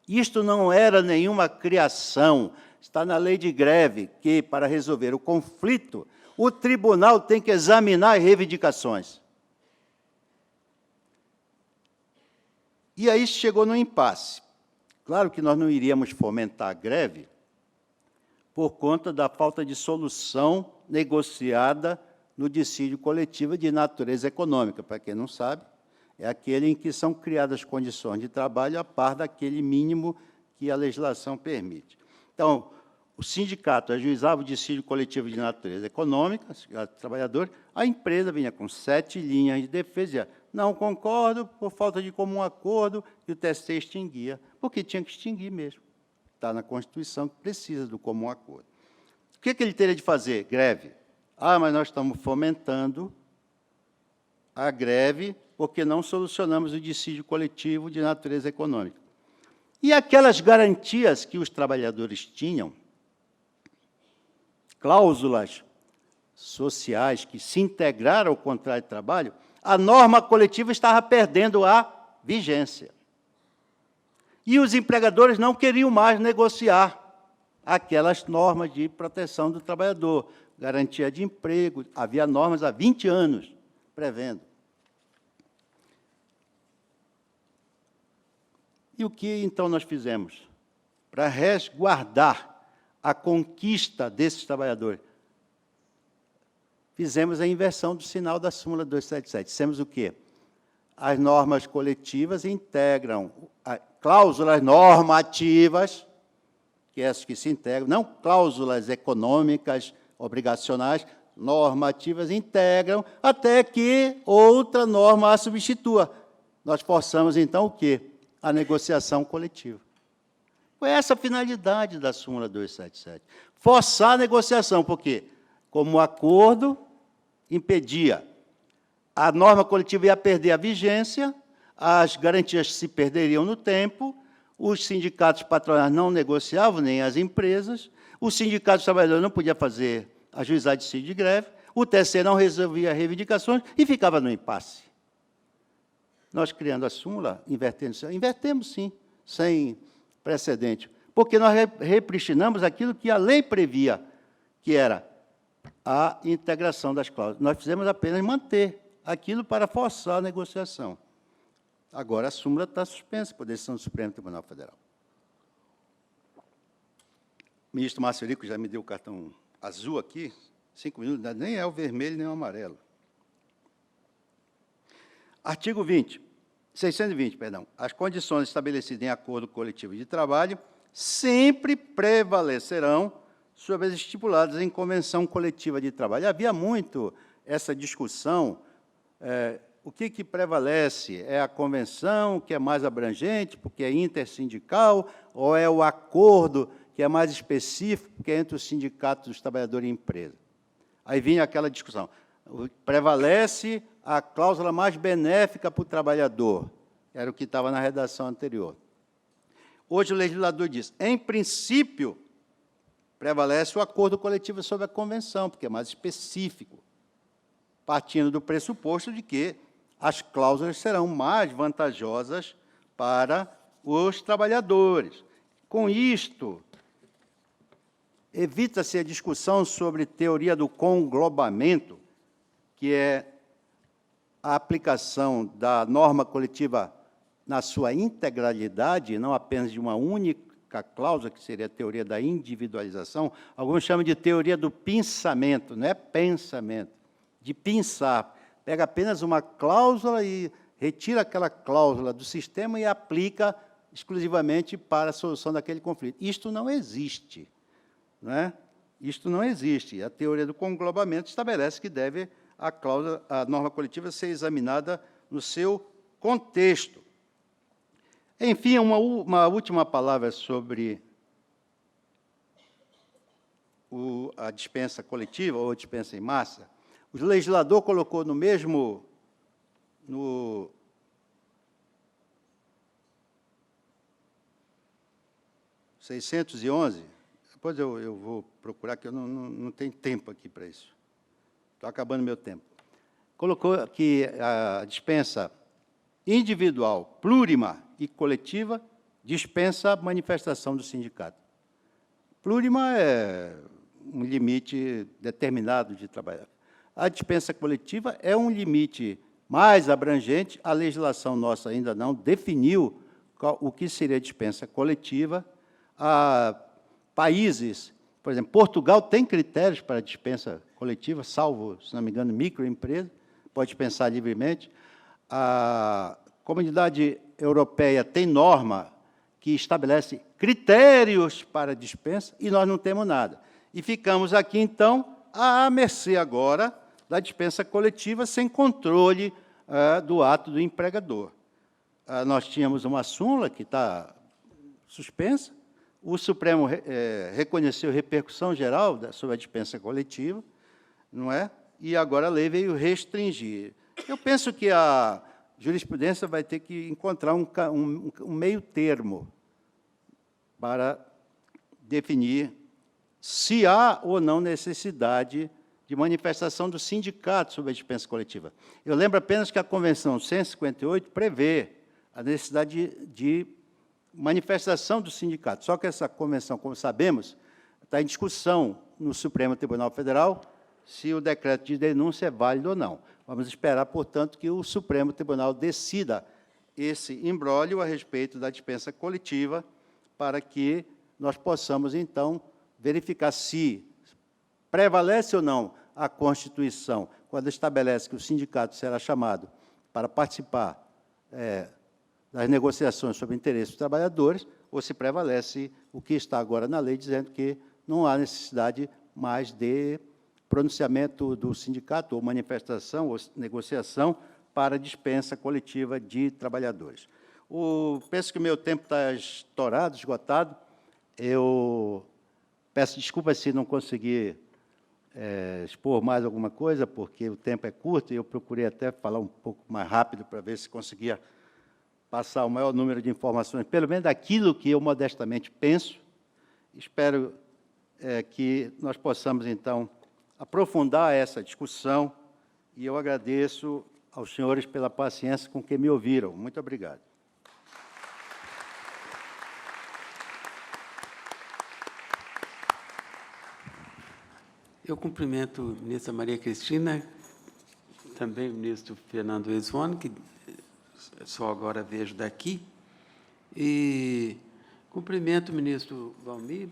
Isto não era nenhuma criação, está na lei de greve, que, para resolver o conflito, o tribunal tem que examinar as reivindicações. E aí chegou no impasse. Claro que nós não iríamos fomentar a greve por conta da falta de solução negociada no dissídio coletivo de natureza econômica. Para quem não sabe, é aquele em que são criadas condições de trabalho a par daquele mínimo que a legislação permite. Então, o sindicato ajuizava o dissídio coletivo de natureza econômica, o trabalhador, a empresa vinha com 7 linhas de defesa, dizia, não concordo, por falta de comum acordo, e o TST extinguia, porque tinha que extinguir mesmo. Está na Constituição que precisa do comum acordo. O que ele teria de fazer? Greve. Mas nós estamos fomentando a greve porque não solucionamos o dissídio coletivo de natureza econômica. E aquelas garantias que os trabalhadores tinham, cláusulas sociais que se integraram ao contrato de trabalho, a norma coletiva estava perdendo a vigência. E os empregadores não queriam mais negociar aquelas normas de proteção do trabalhador, garantia de emprego, havia normas há 20 anos prevendo. E o que, então, nós fizemos? Para resguardar a conquista desses trabalhadores, fizemos a inversão do sinal da súmula 277. Dissemos o quê? As normas coletivas integram cláusulas normativas, que essas que se integram, não cláusulas econômicas, obrigacionais, normativas integram, até que outra norma a substitua. Nós forçamos, então, o quê? A negociação coletiva. Foi essa a finalidade da súmula 277. Forçar a negociação, porque, como acordo, impedia. A norma coletiva ia perder a vigência, as garantias se perderiam no tempo, os sindicatos patronais não negociavam, nem as empresas, o sindicato dos trabalhadores não podia fazer ajuizar dissídio de greve, o TSE não resolvia reivindicações e ficava no impasse. Nós, criando a súmula, invertemos, sim, sem precedente, porque nós repristinamos aquilo que a lei previa, que era a integração das cláusulas. Nós fizemos apenas manter aquilo para forçar a negociação. Agora, a súmula está suspensa por decisão do Supremo Tribunal Federal. O ministro Márcio Rico já me deu o cartão azul aqui, 5 minutos, nem é o vermelho nem o amarelo. Artigo 620, perdão. As condições estabelecidas em acordo coletivo de trabalho sempre prevalecerão sobre as estipuladas em convenção coletiva de trabalho. Havia muito essa discussão, o que prevalece? É a convenção, que é mais abrangente, porque é intersindical, ou é o acordo, que é mais específico, que é entre os sindicatos dos trabalhadores e empresa? Aí vinha aquela discussão. Prevalece a cláusula mais benéfica para o trabalhador, era o que estava na redação anterior. Hoje o legislador diz, em princípio, prevalece o acordo coletivo sobre a convenção, porque é mais específico. partindo do pressuposto de que as cláusulas serão mais vantajosas para os trabalhadores. Com isto, evita-se a discussão sobre teoria do conglobamento, que é a aplicação da norma coletiva na sua integralidade, não apenas de uma única cláusula, que seria a teoria da individualização. Alguns chamam de teoria do pinçamento, não é pensamento, de pinçar. Pega apenas uma cláusula e retira aquela cláusula do sistema e aplica exclusivamente para a solução daquele conflito. Isto não existe. Não é? Isto não existe. A teoria do conglobamento estabelece que deve a norma coletiva ser examinada no seu contexto. Enfim, uma última palavra sobre a dispensa coletiva ou dispensa em massa. O legislador colocou no 611, depois eu vou procurar, que eu não tenho tempo aqui para isso. Estou acabando meu tempo. Colocou que a dispensa individual, plurima e coletiva dispensa a manifestação do sindicato. Plurima é um limite determinado de trabalho. A dispensa coletiva é um limite mais abrangente. A legislação nossa ainda não definiu o que seria dispensa coletiva. Há países, por exemplo, Portugal tem critérios para dispensa coletiva, salvo, se não me engano, microempresa, pode dispensar livremente. A Comunidade Europeia tem norma que estabelece critérios para dispensa e nós não temos nada. E ficamos aqui, então, à mercê agora da dispensa coletiva sem controle do ato do empregador. Nós tínhamos uma súmula que está suspensa, o Supremo reconheceu repercussão geral sobre a dispensa coletiva, não é? E agora a lei veio restringir. Eu penso que a jurisprudência vai ter que encontrar um meio termo para definir se há ou não necessidade de manifestação do sindicato sobre a dispensa coletiva. Eu lembro apenas que a Convenção 158 prevê a necessidade de manifestação do sindicato. Só que essa convenção, como sabemos, está em discussão no Supremo Tribunal Federal se o decreto de denúncia é válido ou não. Vamos esperar, portanto, que o Supremo Tribunal decida esse imbróglio a respeito da dispensa coletiva para que nós possamos, então, verificar se prevalece ou não a Constituição, quando estabelece que o sindicato será chamado para participar das negociações sobre interesses dos trabalhadores, ou se prevalece o que está agora na lei, dizendo que não há necessidade mais de pronunciamento do sindicato, ou manifestação, ou negociação para dispensa coletiva de trabalhadores. Penso que o meu tempo está estourado, esgotado. Eu peço desculpas se não conseguir expor mais alguma coisa, porque o tempo é curto, e eu procurei até falar um pouco mais rápido para ver se conseguia passar o maior número de informações, pelo menos daquilo que eu modestamente penso. Espero que nós possamos, então, aprofundar essa discussão, e eu agradeço aos senhores pela paciência com que me ouviram. Muito obrigado. Eu cumprimento a ministra Maria Cristina, também o ministro Fernando Esvone, que só agora vejo daqui, e cumprimento o ministro Valmir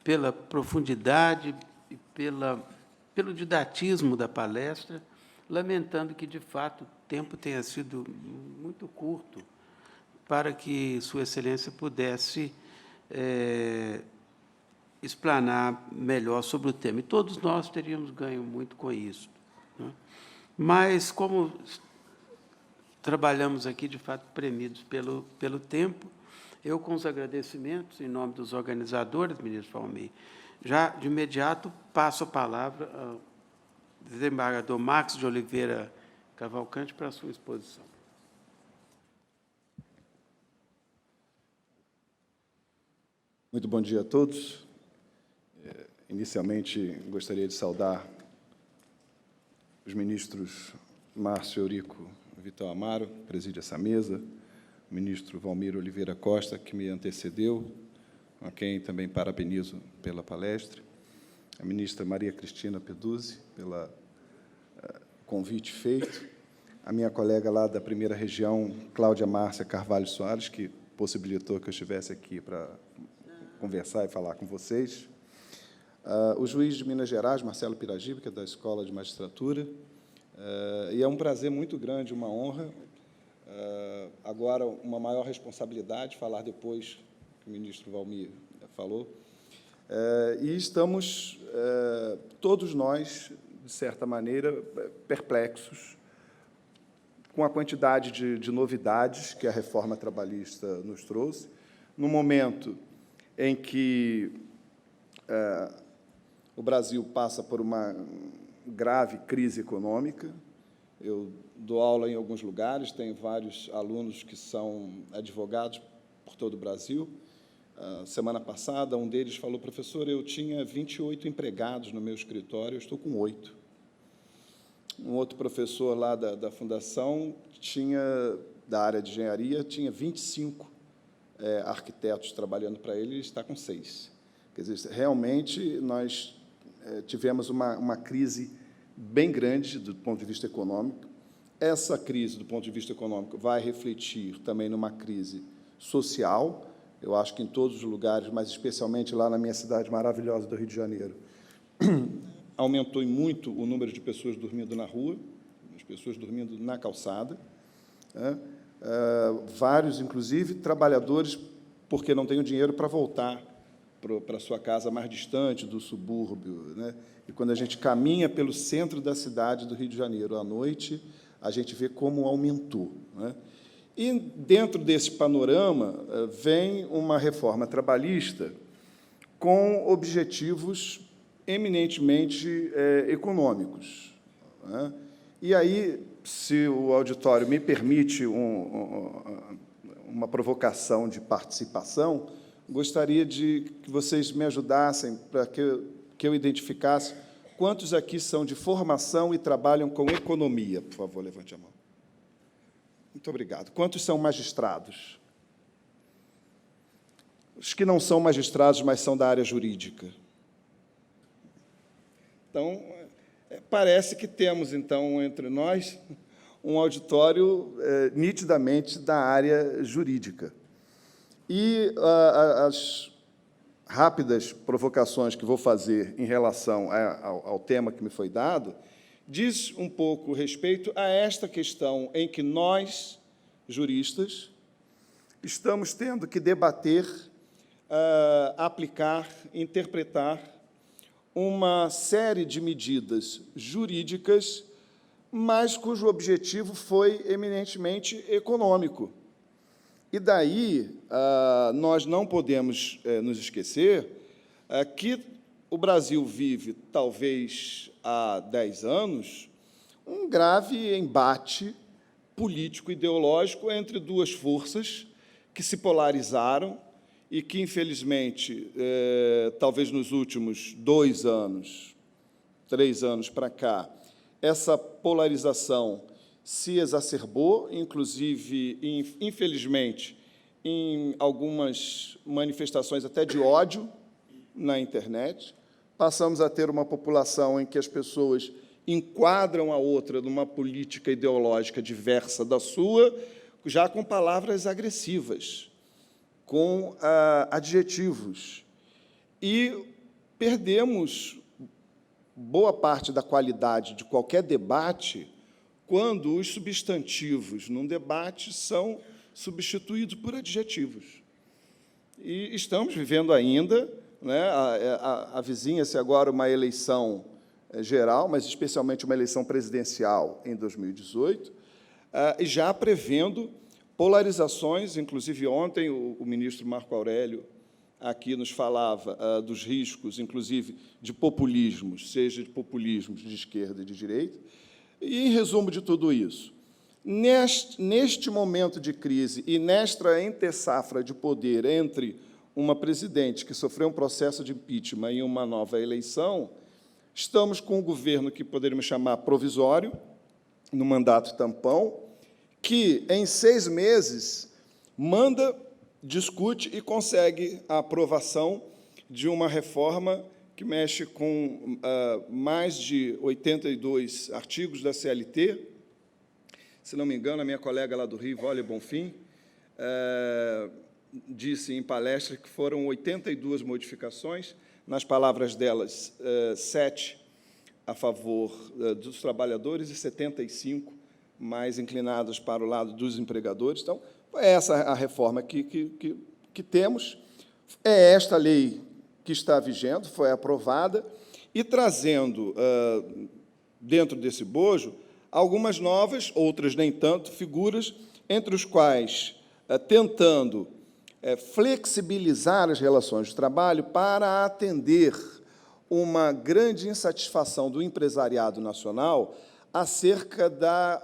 pela profundidade e pelo didatismo da palestra, lamentando que, de fato, o tempo tenha sido muito curto para que Sua Excelência pudesse explanar melhor sobre o tema. E todos nós teríamos ganho muito com isso, né? Mas, como trabalhamos aqui, de fato, premidos pelo tempo, eu, com os agradecimentos, em nome dos organizadores, ministro Valmir, já, de imediato, passo a palavra ao desembargador Marcos de Oliveira Cavalcante para a sua exposição. Muito bom dia a todos. Inicialmente, gostaria de saudar os ministros Márcio Eurico Vital Amaro, que preside essa mesa, o ministro Valmir Oliveira Costa, que me antecedeu, a quem também parabenizo pela palestra, a ministra Maria Cristina Peduzzi, pelo convite feito, a minha colega lá da primeira região, Cláudia Márcia Carvalho Soares, que possibilitou que eu estivesse aqui para conversar e falar com vocês, o juiz de Minas Gerais, Marcelo Piragibe, que é da Escola de Magistratura, e é um prazer muito grande, uma honra, agora uma maior responsabilidade, falar depois que o ministro Valmir falou, e estamos, todos nós, de certa maneira, perplexos com a quantidade de novidades que a reforma trabalhista nos trouxe, no momento em que o Brasil passa por uma grave crise econômica. Eu dou aula em alguns lugares, tenho vários alunos que são advogados por todo o Brasil. Semana passada, um deles falou: professor, eu tinha 28 empregados no meu escritório, eu estou com 8. Um outro professor lá da Fundação, da área de engenharia, tinha 25 arquitetos trabalhando para ele, e está com 6. Quer dizer, realmente, nós tivemos uma crise bem grande do ponto de vista econômico. Essa crise, do ponto de vista econômico, vai refletir também numa crise social. Eu acho que em todos os lugares, mas especialmente lá na minha cidade maravilhosa do Rio de Janeiro, aumentou muito o número de pessoas dormindo na rua, as pessoas dormindo na calçada, vários, inclusive, trabalhadores, porque não têm o dinheiro para voltar para a sua casa mais distante do subúrbio, né? E quando a gente caminha pelo centro da cidade do Rio de Janeiro à noite, a gente vê como aumentou, né? E, dentro desse panorama, vem uma reforma trabalhista com objetivos eminentemente econômicos, né? E aí, se o auditório me permite uma provocação de participação, gostaria de que vocês me ajudassem para que eu identificasse quantos aqui são de formação e trabalham com economia. Por favor, levante a mão. Muito obrigado. Quantos são magistrados? Os que não são magistrados, mas são da área jurídica. Então, parece que temos, então, entre nós, um auditório nitidamente da área jurídica. E as rápidas provocações que vou fazer em relação ao tema que me foi dado diz um pouco respeito a esta questão em que nós, juristas, estamos tendo que debater, aplicar, interpretar uma série de medidas jurídicas, mas cujo objetivo foi eminentemente econômico. E daí, nós não podemos nos esquecer que o Brasil vive, talvez há 10 anos, um grave embate político-ideológico entre duas forças que se polarizaram e que, infelizmente, talvez nos últimos 2 anos, 3 anos para cá, essa polarização se exacerbou, inclusive, infelizmente, em algumas manifestações até de ódio na internet. Passamos a ter uma população em que as pessoas enquadram a outra numa política ideológica diversa da sua, já com palavras agressivas, com adjetivos. E perdemos boa parte da qualidade de qualquer debate quando os substantivos num debate são substituídos por adjetivos. E estamos vivendo ainda, né, avizinha-se agora uma eleição geral, mas especialmente uma eleição presidencial em 2018, e já prevendo polarizações. Inclusive, ontem, o ministro Marco Aurélio aqui nos falava dos riscos, inclusive, de populismos, seja de populismos de esquerda e de direita. E, em resumo de tudo isso, neste momento de crise e nesta entre-safra de poder entre uma presidente que sofreu um processo de impeachment e uma nova eleição, Estamos com um governo que poderíamos chamar provisório, no mandato tampão, que, em 6 meses, manda, discute e consegue a aprovação de uma reforma que mexe com mais de 82 artigos da CLT. Se não me engano, a minha colega lá do Rio, Wole Bonfim, disse em palestra que foram 82 modificações, nas palavras delas, 7 a favor dos trabalhadores e 75 mais inclinadas para o lado dos empregadores. Então, é essa a reforma que temos, é esta lei que está vigente, foi aprovada, e trazendo, dentro desse bojo, algumas novas, outras nem tanto, figuras, entre os quais, tentando flexibilizar as relações de trabalho para atender uma grande insatisfação do empresariado nacional acerca da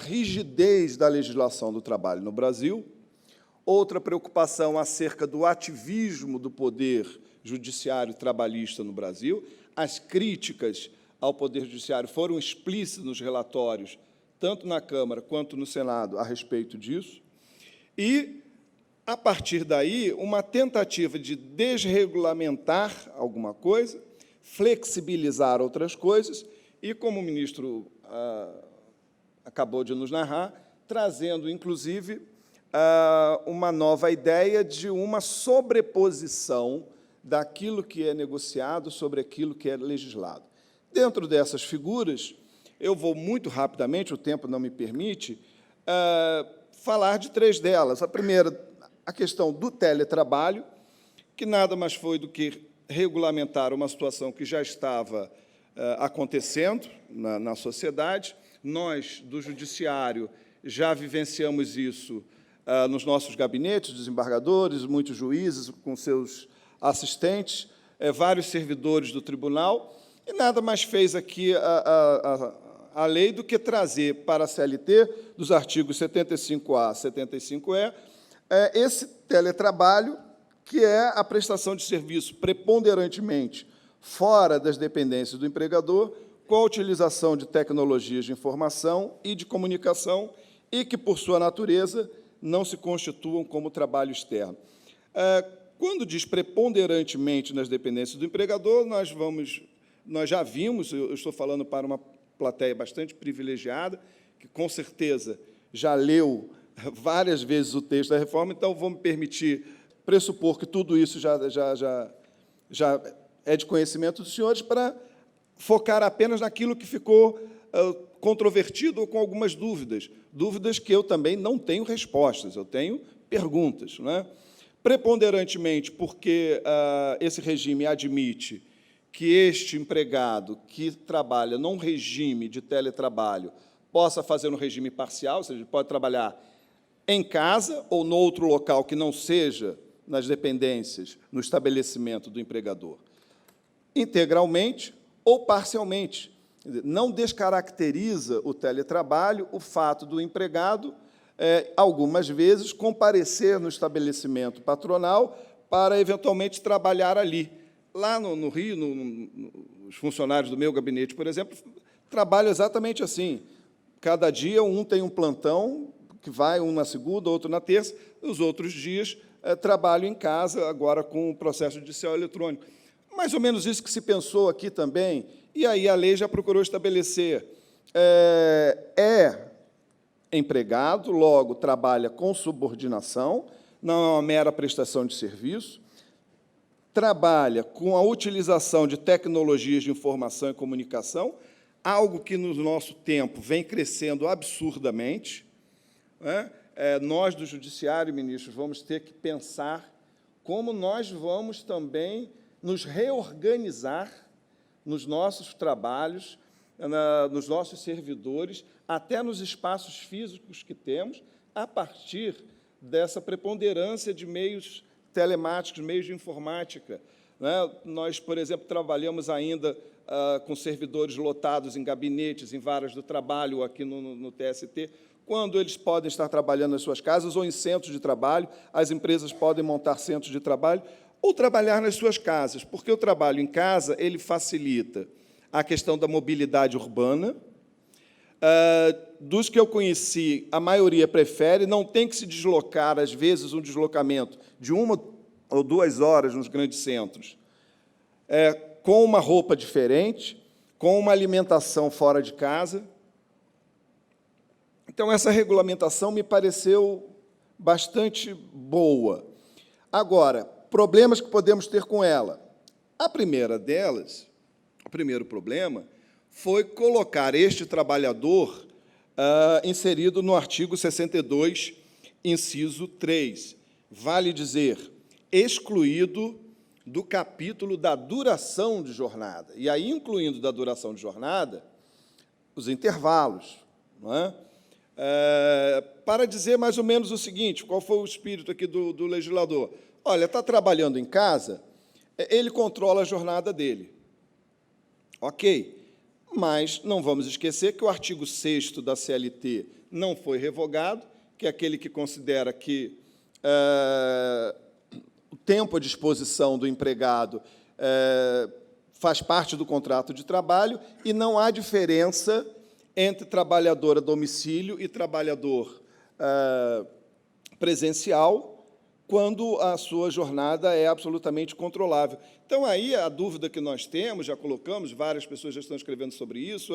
rigidez da legislação do trabalho no Brasil, outra preocupação acerca do ativismo do poder judiciário trabalhista no Brasil. As críticas ao Poder Judiciário foram explícitas nos relatórios, tanto na Câmara quanto no Senado, a respeito disso. E, a partir daí, uma tentativa de desregulamentar alguma coisa, flexibilizar outras coisas, e, como o ministro acabou de nos narrar, trazendo, inclusive, uma nova ideia de uma sobreposição daquilo que é negociado sobre aquilo que é legislado. Dentro dessas figuras, eu vou muito rapidamente, o tempo não me permite, falar de 3 delas. A primeira, a questão do teletrabalho, que nada mais foi do que regulamentar uma situação que já estava acontecendo na sociedade. Nós, do Judiciário, já vivenciamos isso nos nossos gabinetes, desembargadores, muitos juízes com seus assistentes, vários servidores do tribunal, e nada mais fez aqui a lei do que trazer para a CLT, dos artigos 75A a 75E, esse teletrabalho, que é a prestação de serviço preponderantemente fora das dependências do empregador, com a utilização de tecnologias de informação e de comunicação, e que, por sua natureza, não se constituam como trabalho externo. Quando diz preponderantemente nas dependências do empregador, nós já vimos, eu estou falando para uma plateia bastante privilegiada, que, com certeza, já leu várias vezes o texto da reforma, então vou me permitir pressupor que tudo isso já é de conhecimento dos senhores, para focar apenas naquilo que ficou controvertido ou com algumas dúvidas, dúvidas que eu também não tenho respostas, eu tenho perguntas, não é? Preponderantemente porque esse regime admite que este empregado que trabalha num regime de teletrabalho possa fazer um regime parcial, ou seja, ele pode trabalhar em casa ou no outro local que não seja nas dependências, no estabelecimento do empregador, integralmente ou parcialmente. Não descaracteriza o teletrabalho o fato do empregado, algumas vezes, comparecer no estabelecimento patronal para, eventualmente, trabalhar ali. Lá no Rio, os funcionários do meu gabinete, por exemplo, trabalham exatamente assim. Cada dia, um tem um plantão, que vai um na segunda, outro na terça, os outros dias trabalham em casa, agora com o processo judicial eletrônico. Mais ou menos isso que se pensou aqui também, e aí a lei já procurou estabelecer. Empregado, logo trabalha com subordinação, não é uma mera prestação de serviço, trabalha com a utilização de tecnologias de informação e comunicação, algo que, no nosso tempo, vem crescendo absurdamente. Nós, do Judiciário, ministros, vamos ter que pensar como nós vamos também nos reorganizar nos nossos trabalhos, nos nossos servidores, até nos espaços físicos que temos, a partir dessa preponderância de meios telemáticos, meios de informática. Nós, por exemplo, trabalhamos ainda com servidores lotados em gabinetes, em varas do trabalho, aqui no TST, quando eles podem estar trabalhando nas suas casas ou em centros de trabalho, as empresas podem montar centros de trabalho, ou trabalhar nas suas casas, porque o trabalho em casa ele facilita a questão da mobilidade urbana. Dos que eu conheci, a maioria prefere, não tem que se deslocar, às vezes, um deslocamento de 1 ou 2 horas nos grandes centros, com uma roupa diferente, com uma alimentação fora de casa. Então, essa regulamentação me pareceu bastante boa. Agora, problemas que podemos ter com ela. A primeira delas, o primeiro problema, foi colocar este trabalhador inserido no artigo 62, inciso 3. Vale dizer, excluído do capítulo da duração de jornada. E aí, incluindo da duração de jornada, os intervalos, não é? Para dizer mais ou menos o seguinte, qual foi o espírito aqui do legislador? Olha, está trabalhando em casa, ele controla a jornada dele. Ok, mas não vamos esquecer que o artigo 6º da CLT não foi revogado, que é aquele que considera que o tempo à disposição do empregado faz parte do contrato de trabalho e não há diferença entre trabalhador a domicílio e trabalhador presencial, quando a sua jornada é absolutamente controlável. Então, aí, a dúvida que nós temos, já colocamos, várias pessoas já estão escrevendo sobre isso,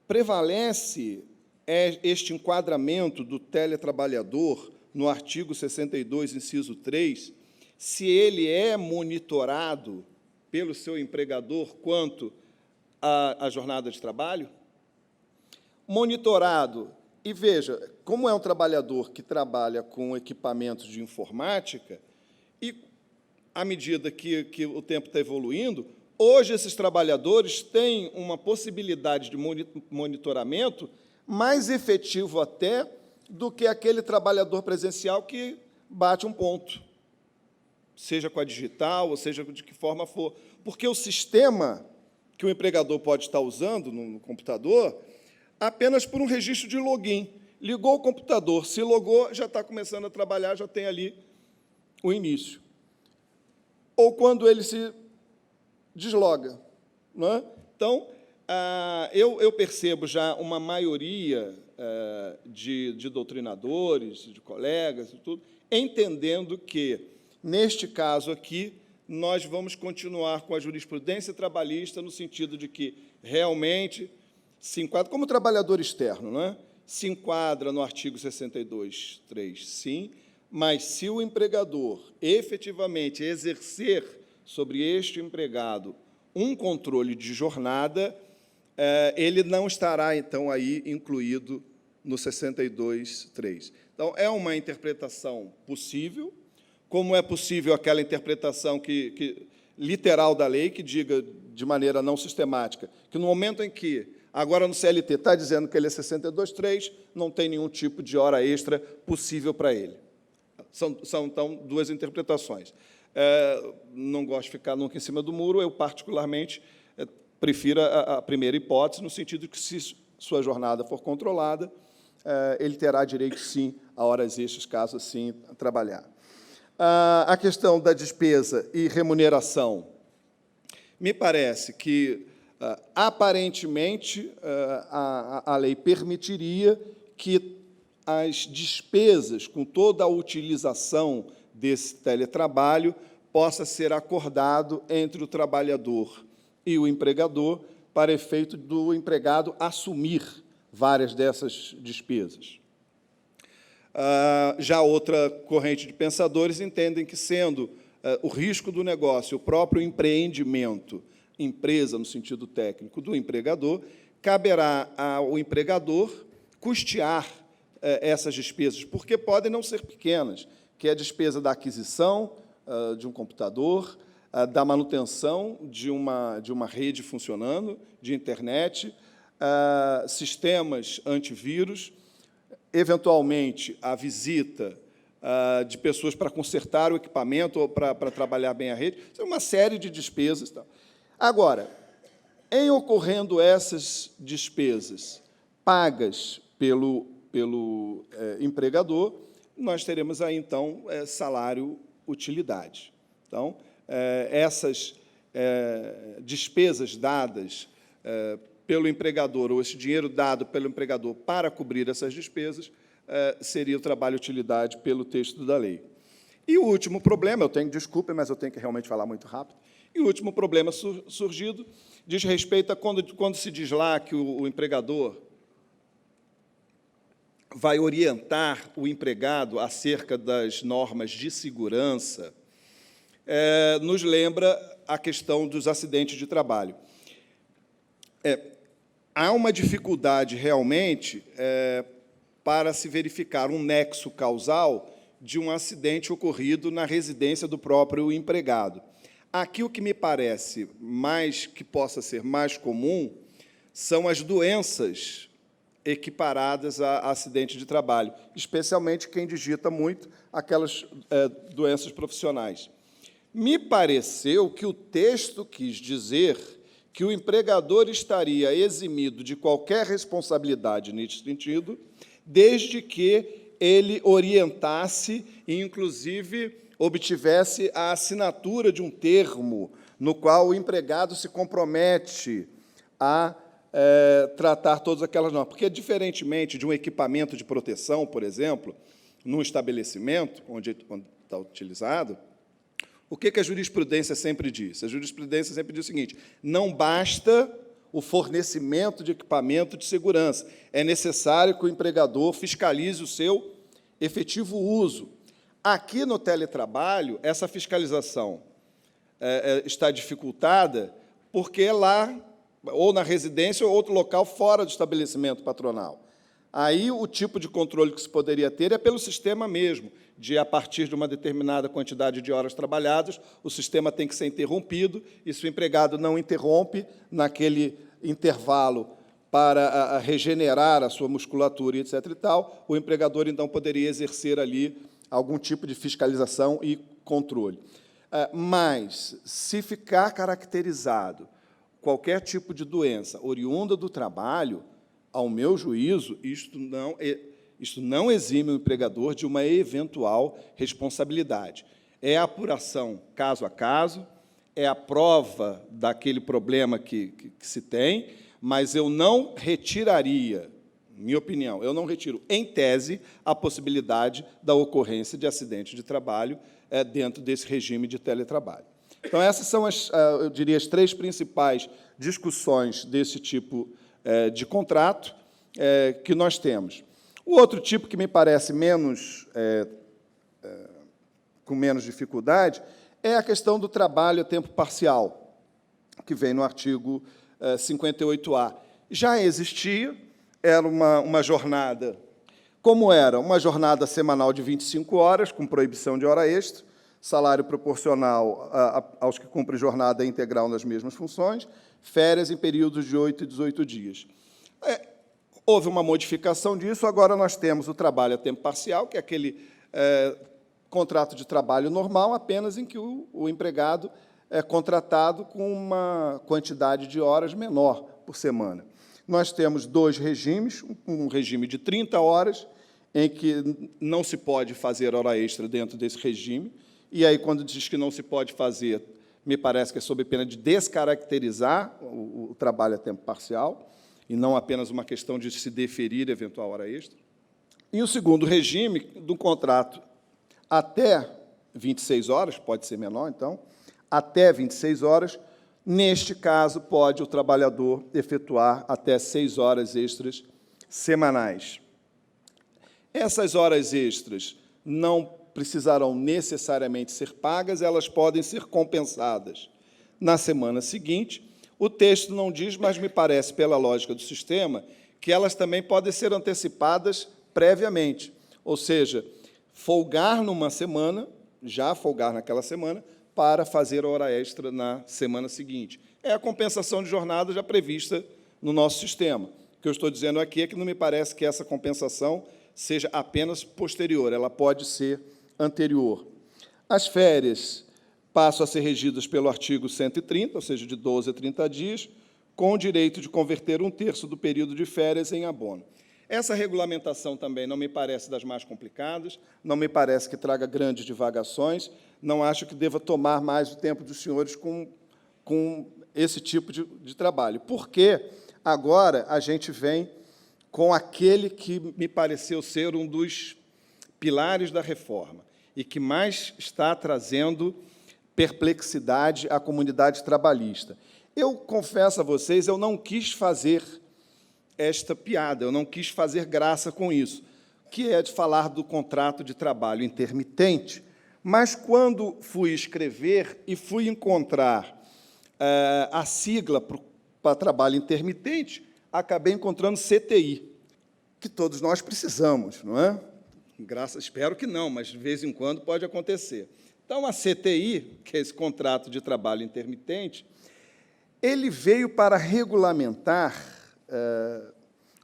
prevalece este enquadramento do teletrabalhador no artigo 62, inciso 3, se ele é monitorado pelo seu empregador quanto à jornada de trabalho? Monitorado. E veja, como é um trabalhador que trabalha com equipamentos de informática, e, à medida que o tempo está evoluindo, hoje esses trabalhadores têm uma possibilidade de monitoramento mais efetivo até do que aquele trabalhador presencial que bate um ponto, seja com a digital, ou seja de que forma for. Porque o sistema que o empregador pode estar usando no computador, apenas por um registro de login. Ligou o computador, se logou, já está começando a trabalhar, já tem ali o início. Ou quando ele se desloga. Não é? Então, eu percebo já uma maioria de doutrinadores, de colegas, e tudo, entendendo que, neste caso aqui, nós vamos continuar com a jurisprudência trabalhista no sentido de que, realmente, se enquadra como trabalhador externo, não é? Se enquadra no artigo 62, 3, sim, mas se o empregador efetivamente exercer sobre este empregado um controle de jornada, ele não estará, então, aí incluído no 62, 3. Então, é uma interpretação possível, como é possível aquela interpretação literal da lei, que diga, de maneira não sistemática, que no momento em que agora, no CLT, está dizendo que ele é 62,3, não tem nenhum tipo de hora extra possível para ele. São, então, duas interpretações. Não gosto de ficar nunca em cima do muro, eu, particularmente, prefiro a primeira hipótese, no sentido de que, se sua jornada for controlada, ele terá direito, sim, a horas extras, caso assim trabalhar. A questão da despesa e remuneração, me parece que, aparentemente, a lei permitiria que as despesas com toda a utilização desse teletrabalho possa ser acordado entre o trabalhador e o empregador, para efeito do empregado assumir várias dessas despesas. Já outra corrente de pensadores entendem que, sendo o risco do negócio, o próprio empreendimento, empresa, no sentido técnico, do empregador, caberá ao empregador custear essas despesas, porque podem não ser pequenas, que é a despesa da aquisição de um computador, da manutenção de uma rede funcionando, de internet, sistemas antivírus, eventualmente, a visita de pessoas para consertar o equipamento ou para trabalhar bem a rede. Isso é uma série de despesas. Agora, em ocorrendo essas despesas pagas pelo empregador, nós teremos aí, então, salário-utilidade. Então, despesas dadas pelo empregador, ou esse dinheiro dado pelo empregador para cobrir essas despesas, seria o trabalho-utilidade pelo texto da lei. E o último problema, desculpem, mas eu tenho que realmente falar muito rápido, e o último problema surgido diz respeito a quando se diz lá que o empregador vai orientar o empregado acerca das normas de segurança, nos lembra a questão dos acidentes de trabalho. Há uma dificuldade, realmente, para se verificar um nexo causal de um acidente ocorrido na residência do próprio empregado. Aqui, o que me parece que possa ser mais comum são as doenças equiparadas a acidente de trabalho, especialmente quem digita muito aquelas doenças profissionais. Me pareceu que o texto quis dizer que o empregador estaria eximido de qualquer responsabilidade nesse sentido, desde que ele orientasse e, inclusive, obtivesse a assinatura de um termo no qual o empregado se compromete a tratar todas aquelas normas. Porque, diferentemente de um equipamento de proteção, por exemplo, num estabelecimento onde está utilizado, o que a jurisprudência sempre diz? A jurisprudência sempre diz o seguinte: não basta o fornecimento de equipamento de segurança, é necessário que o empregador fiscalize o seu efetivo uso. Aqui no teletrabalho, essa fiscalização está dificultada porque lá, ou na residência, ou outro local fora do estabelecimento patronal. Aí, o tipo de controle que se poderia ter é pelo sistema mesmo, a partir de uma determinada quantidade de horas trabalhadas, o sistema tem que ser interrompido, e se o empregado não interrompe naquele intervalo para regenerar a sua musculatura, etc. e tal, o empregador, então, poderia exercer ali algum tipo de fiscalização e controle. Mas, se ficar caracterizado qualquer tipo de doença oriunda do trabalho, ao meu juízo, isto não exime o empregador de uma eventual responsabilidade. É a apuração caso a caso, é a prova daquele problema que se tem, mas eu não retiraria, minha opinião, eu não retiro, em tese, a possibilidade da ocorrência de acidente de trabalho dentro desse regime de teletrabalho. Então, essas são, eu diria, as três principais discussões desse tipo de contrato que nós temos. O outro tipo que me parece com menos dificuldade é a questão do trabalho a tempo parcial, que vem no artigo 58A. Já existia, era uma jornada, como era? Uma jornada semanal de 25 horas, com proibição de hora extra, salário proporcional aos que cumprem jornada integral nas mesmas funções, férias em períodos de 8 e 18 dias. Houve uma modificação disso, agora nós temos o trabalho a tempo parcial, que é aquele contrato de trabalho normal, apenas em que o empregado é contratado com uma quantidade de horas menor por semana. Nós temos dois regimes, um regime de 30 horas, em que não se pode fazer hora extra dentro desse regime, e aí, quando diz que não se pode fazer, me parece que é sob pena de descaracterizar o trabalho a tempo parcial, e não apenas uma questão de se deferir eventual hora extra. E o segundo regime, do contrato até 26 horas, pode ser menor, então, até 26 horas, neste caso, pode o trabalhador efetuar até 6 horas extras semanais. Essas horas extras não precisarão necessariamente ser pagas, elas podem ser compensadas na semana seguinte. O texto não diz, mas me parece, pela lógica do sistema, que elas também podem ser antecipadas previamente, ou seja, folgar numa semana, já folgar naquela semana, para fazer a hora extra na semana seguinte. É a compensação de jornada já prevista no nosso sistema. O que eu estou dizendo aqui é que não me parece que essa compensação seja apenas posterior, ela pode ser anterior. As férias passam a ser regidas pelo artigo 130, ou seja, de 12 a 30 dias, com o direito de converter 1/3 do período de férias em abono. Essa regulamentação também não me parece das mais complicadas, não me parece que traga grandes divagações, não acho que deva tomar mais o tempo dos senhores com com esse tipo de trabalho. Porque agora a gente vem com aquele que me pareceu ser um dos pilares da reforma e que mais está trazendo perplexidade à comunidade trabalhista. Eu confesso a vocês, eu não quis fazer esta piada, eu não quis fazer graça com isso, que é de falar do contrato de trabalho intermitente, mas, quando fui escrever e fui encontrar a sigla para trabalho intermitente, acabei encontrando CTI, que todos nós precisamos, não é? Espero que não, mas, de vez em quando, pode acontecer. Então, a CTI, que é esse contrato de trabalho intermitente, ele veio para regulamentar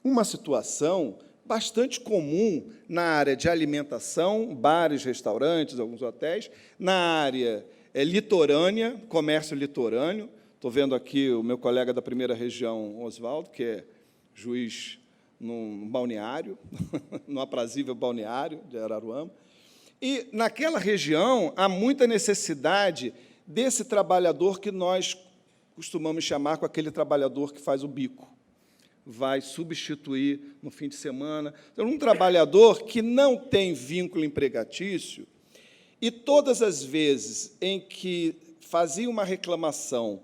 uma situação bastante comum na área de alimentação, bares, restaurantes, alguns hotéis, na área litorânea, comércio litorâneo. Estou vendo aqui o meu colega da primeira região, Oswaldo, que é juiz num balneário, no aprazível balneário de Araruama. E, naquela região, há muita necessidade desse trabalhador que nós costumamos chamar com aquele trabalhador que faz o bico. Vai substituir no fim de semana. Então, um trabalhador que não tem vínculo empregatício e, todas as vezes em que fazia uma reclamação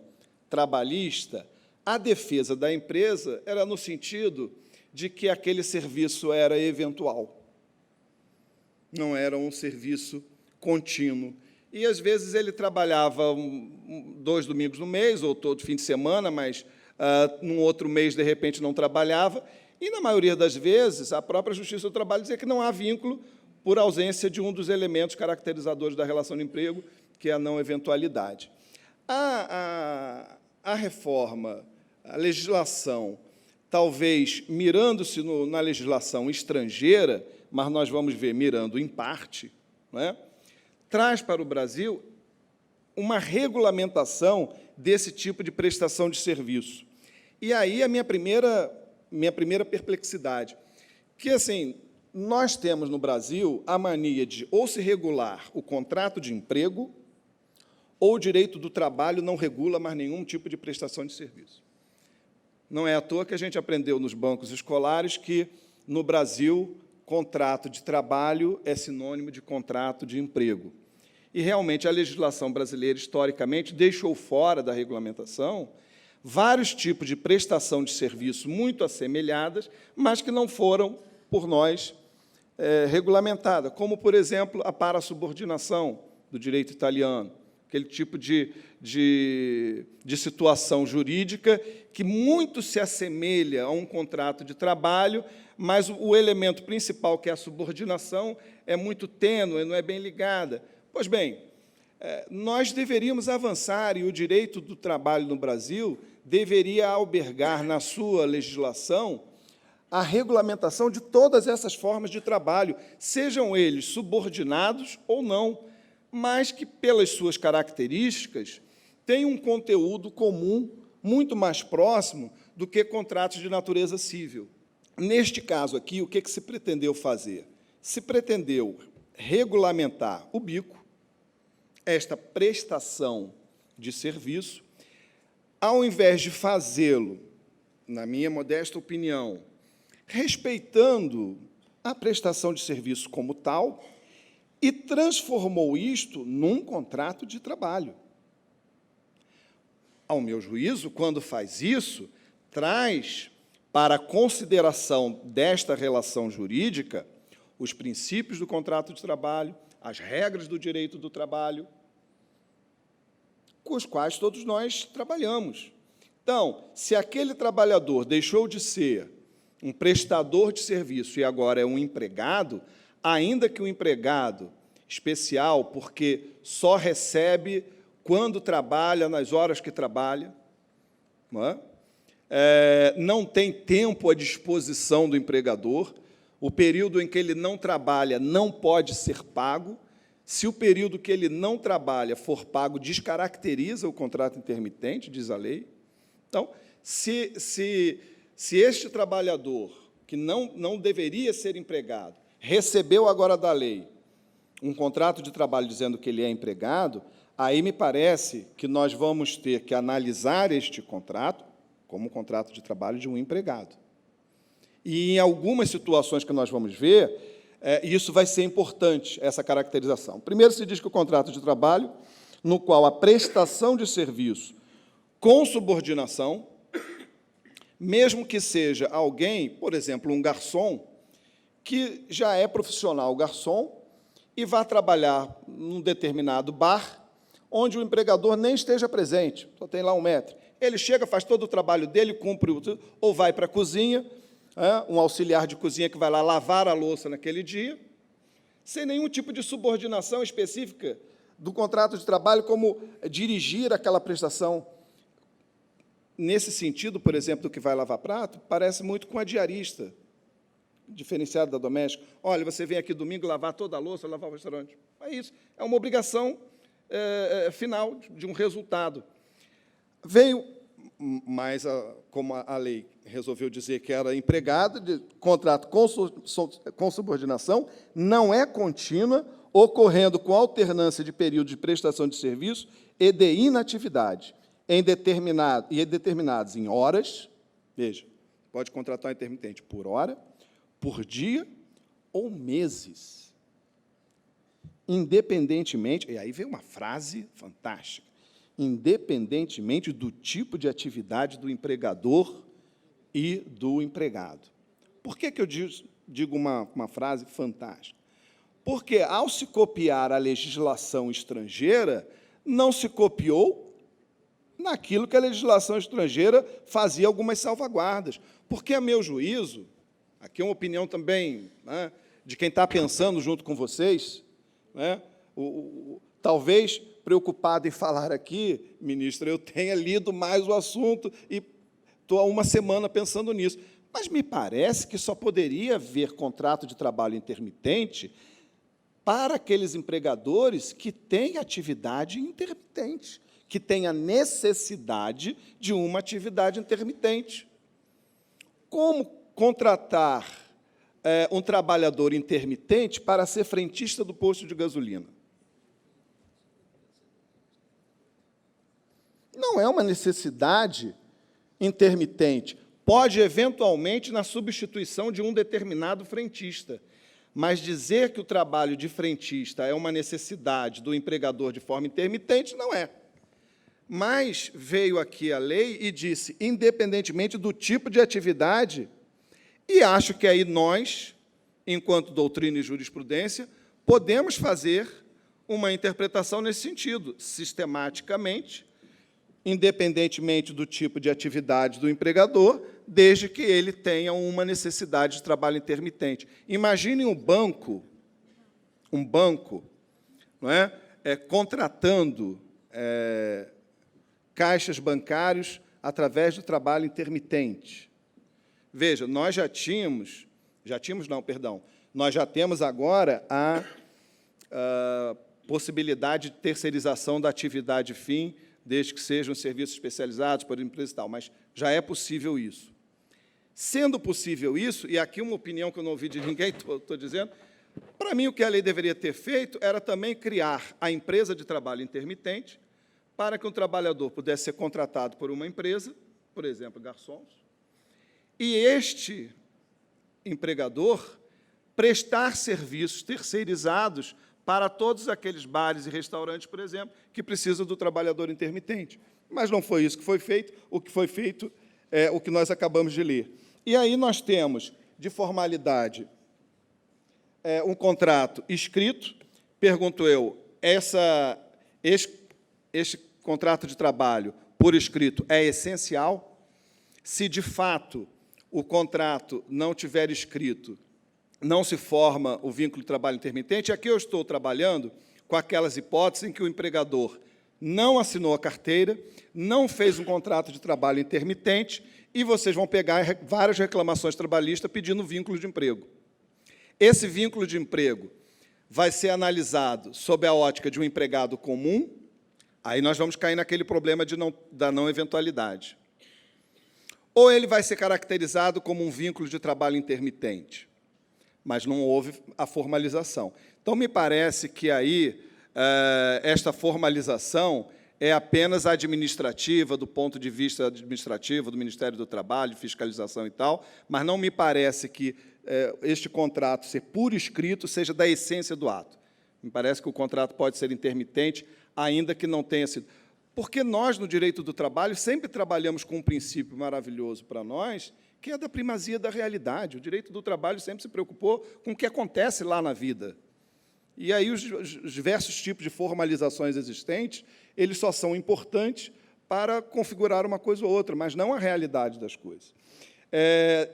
trabalhista, a defesa da empresa era no sentido de que aquele serviço era eventual, não era um serviço contínuo. E, às vezes, ele trabalhava 2 domingos no mês, ou todo fim de semana, mas, num outro mês, de repente, não trabalhava. E, na maioria das vezes, a própria Justiça do Trabalho dizia que não há vínculo por ausência de um dos elementos caracterizadores da relação de emprego, que é a não eventualidade. A reforma, a legislação, talvez mirando-se na legislação estrangeira, mas nós vamos ver mirando em parte, não é? Traz para o Brasil uma regulamentação desse tipo de prestação de serviço. E aí a minha primeira perplexidade, que, assim, nós temos no Brasil a mania de ou se regular o contrato de emprego, ou o direito do trabalho não regula mais nenhum tipo de prestação de serviço. Não é à toa que a gente aprendeu nos bancos escolares que, no Brasil, contrato de trabalho é sinônimo de contrato de emprego. E, realmente, a legislação brasileira, historicamente, deixou fora da regulamentação vários tipos de prestação de serviço muito assemelhadas, mas que não foram, por nós, regulamentadas, como, por exemplo, a parasubordinação do direito italiano, aquele tipo de situação jurídica que muito se assemelha a um contrato de trabalho, mas o elemento principal, que é a subordinação, é muito tênue, não é bem ligada. Pois bem, nós deveríamos avançar, e o direito do trabalho no Brasil deveria albergar na sua legislação a regulamentação de todas essas formas de trabalho, sejam eles subordinados ou não, mas que, pelas suas características, têm um conteúdo comum muito mais próximo do que contratos de natureza civil. Neste caso aqui, o que se pretendeu fazer? Se pretendeu regulamentar o bico, esta prestação de serviço, ao invés de fazê-lo, na minha modesta opinião, respeitando a prestação de serviço como tal, e transformou isto num contrato de trabalho. Ao meu juízo, quando faz isso, traz para a consideração desta relação jurídica os princípios do contrato de trabalho, as regras do direito do trabalho, com os quais todos nós trabalhamos. Então, se aquele trabalhador deixou de ser um prestador de serviço e agora é um empregado, ainda que o empregado especial, porque só recebe quando trabalha, nas horas que trabalha, não tem tempo à disposição do empregador, o período em que ele não trabalha não pode ser pago. Se o período que ele não trabalha for pago, descaracteriza o contrato intermitente, diz a lei. Então, se este trabalhador, que não deveria ser empregado, recebeu agora da lei um contrato de trabalho dizendo que ele é empregado, aí me parece que nós vamos ter que analisar este contrato como um contrato de trabalho de um empregado. E, em algumas situações que nós vamos ver, isso vai ser importante, essa caracterização. Primeiro, se diz que o contrato de trabalho, no qual a prestação de serviço com subordinação, mesmo que seja alguém, por exemplo, um garçom, que já é profissional garçom e vai trabalhar num determinado bar, onde o empregador nem esteja presente, só tem lá 1 metro. Ele chega, faz todo o trabalho dele, cumpre, ou vai para a cozinha, um auxiliar de cozinha que vai lá lavar a louça naquele dia, sem nenhum tipo de subordinação específica do contrato de trabalho, como dirigir aquela prestação. Nesse sentido, por exemplo, do que vai lavar prato, parece muito com a diarista, diferenciada da doméstica. Olha, você vem aqui domingo lavar toda a louça, lavar o restaurante. É isso, é uma obrigação final de um resultado. Veio, mas como a lei resolveu dizer que era empregado, de contrato com subordinação, não é contínua, ocorrendo com alternância de período de prestação de serviço e de inatividade, determinados em horas, veja, pode contratar um intermitente por hora, por dia ou meses, independentemente, e aí vem uma frase fantástica, independentemente do tipo de atividade do empregador e do empregado. Por que eu digo uma frase fantástica? Porque, ao se copiar a legislação estrangeira, não se copiou naquilo que a legislação estrangeira fazia algumas salvaguardas. Porque, a meu juízo, aqui é uma opinião também, né, de quem está pensando junto com vocês, né, talvez, preocupado em falar aqui, ministra, eu tenha lido mais o assunto e estou há 1 semana pensando nisso. Mas me parece que só poderia haver contrato de trabalho intermitente para aqueles empregadores que têm atividade intermitente, que têm a necessidade de uma atividade intermitente. Como contratar um trabalhador intermitente para ser frentista do posto de gasolina? Não é uma necessidade intermitente. Pode, eventualmente, na substituição de um determinado frentista, mas dizer que o trabalho de frentista é uma necessidade do empregador de forma intermitente, não é. Mas veio aqui a lei e disse, independentemente do tipo de atividade, e acho que aí nós, enquanto doutrina e jurisprudência, podemos fazer uma interpretação nesse sentido, sistematicamente, independentemente do tipo de atividade do empregador, desde que ele tenha uma necessidade de trabalho intermitente. Imagine um banco, não é, contratando caixas bancários através do trabalho intermitente. Veja, nós nós já temos agora a possibilidade de terceirização da atividade fim, desde que sejam serviços especializados por empresas e tal, mas já é possível isso. Sendo possível isso, e aqui uma opinião que eu não ouvi de ninguém, estou dizendo, para mim o que a lei deveria ter feito era também criar a empresa de trabalho intermitente para que um trabalhador pudesse ser contratado por uma empresa, por exemplo, garçons, e este empregador prestar serviços terceirizados para todos aqueles bares e restaurantes, por exemplo, que precisam do trabalhador intermitente. Mas não foi isso que foi feito, o que foi feito é o que nós acabamos de ler. E aí nós temos, de formalidade, um contrato escrito. Pergunto eu, este contrato de trabalho por escrito é essencial? Se, de fato, o contrato não tiver escrito, não se forma o vínculo de trabalho intermitente. Aqui eu estou trabalhando com aquelas hipóteses em que o empregador não assinou a carteira, não fez um contrato de trabalho intermitente, e vocês vão pegar várias reclamações trabalhistas pedindo vínculo de emprego. Esse vínculo de emprego vai ser analisado sob a ótica de um empregado comum, aí nós vamos cair naquele problema da não eventualidade. Ou ele vai ser caracterizado como um vínculo de trabalho intermitente, mas não houve a formalização. Então, me parece que aí esta formalização é apenas administrativa, do ponto de vista administrativo, do Ministério do Trabalho, fiscalização e tal, mas não me parece que este contrato ser por escrito seja da essência do ato. Me parece que o contrato pode ser intermitente, ainda que não tenha sido. Porque nós, no direito do trabalho, sempre trabalhamos com um princípio maravilhoso para nós, que é da primazia da realidade. O direito do trabalho sempre se preocupou com o que acontece lá na vida. E aí os diversos tipos de formalizações existentes, eles só são importantes para configurar uma coisa ou outra, mas não a realidade das coisas.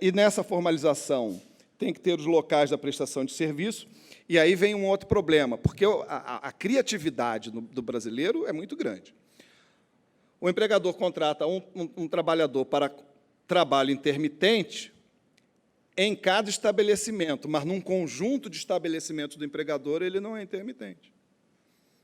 E nessa formalização tem que ter os locais da prestação de serviço, e aí vem um outro problema, porque a criatividade do brasileiro é muito grande. O empregador contrata um trabalhador para trabalho intermitente em cada estabelecimento, mas num conjunto de estabelecimentos do empregador, ele não é intermitente.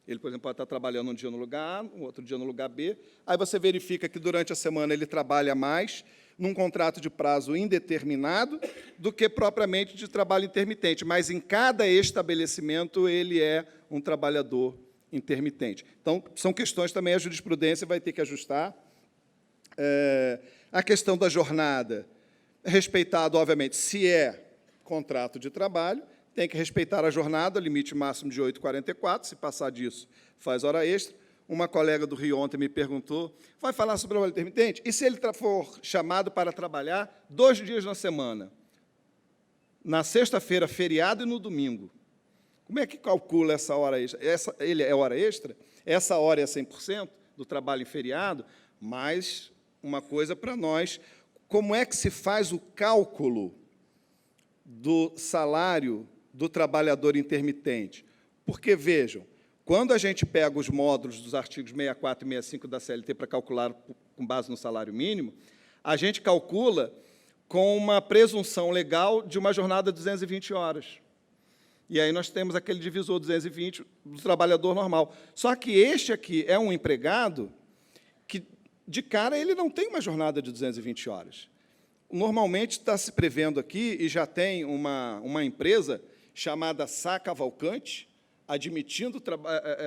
Ele, por exemplo, pode estar trabalhando um dia no lugar A, um outro dia no lugar B, aí você verifica que, durante a semana, ele trabalha mais num contrato de prazo indeterminado do que propriamente de trabalho intermitente, mas, em cada estabelecimento, ele é um trabalhador intermitente. Então, são questões também, a jurisprudência vai ter que ajustar. A questão da jornada, respeitado, obviamente, se é contrato de trabalho, tem que respeitar a jornada, limite máximo de 8h44, se passar disso, faz hora extra. Uma colega do Rio ontem me perguntou, vai falar sobre o trabalho intermitente? E se ele for chamado para trabalhar 2 dias na semana? Na sexta-feira, feriado, e no domingo. Como é que calcula essa hora extra? Ele é hora extra? Essa hora é 100% do trabalho em feriado? Mas uma coisa para nós, como é que se faz o cálculo do salário do trabalhador intermitente? Porque, vejam, quando a gente pega os módulos dos artigos 64 e 65 da CLT para calcular com base no salário mínimo, a gente calcula com uma presunção legal de uma jornada de 220 horas. E aí nós temos aquele divisor 220 do trabalhador normal. Só que este aqui é um empregado que, de cara, ele não tem uma jornada de 220 horas. Normalmente está se prevendo aqui, e já tem uma empresa chamada Sá Cavalcante, admitindo,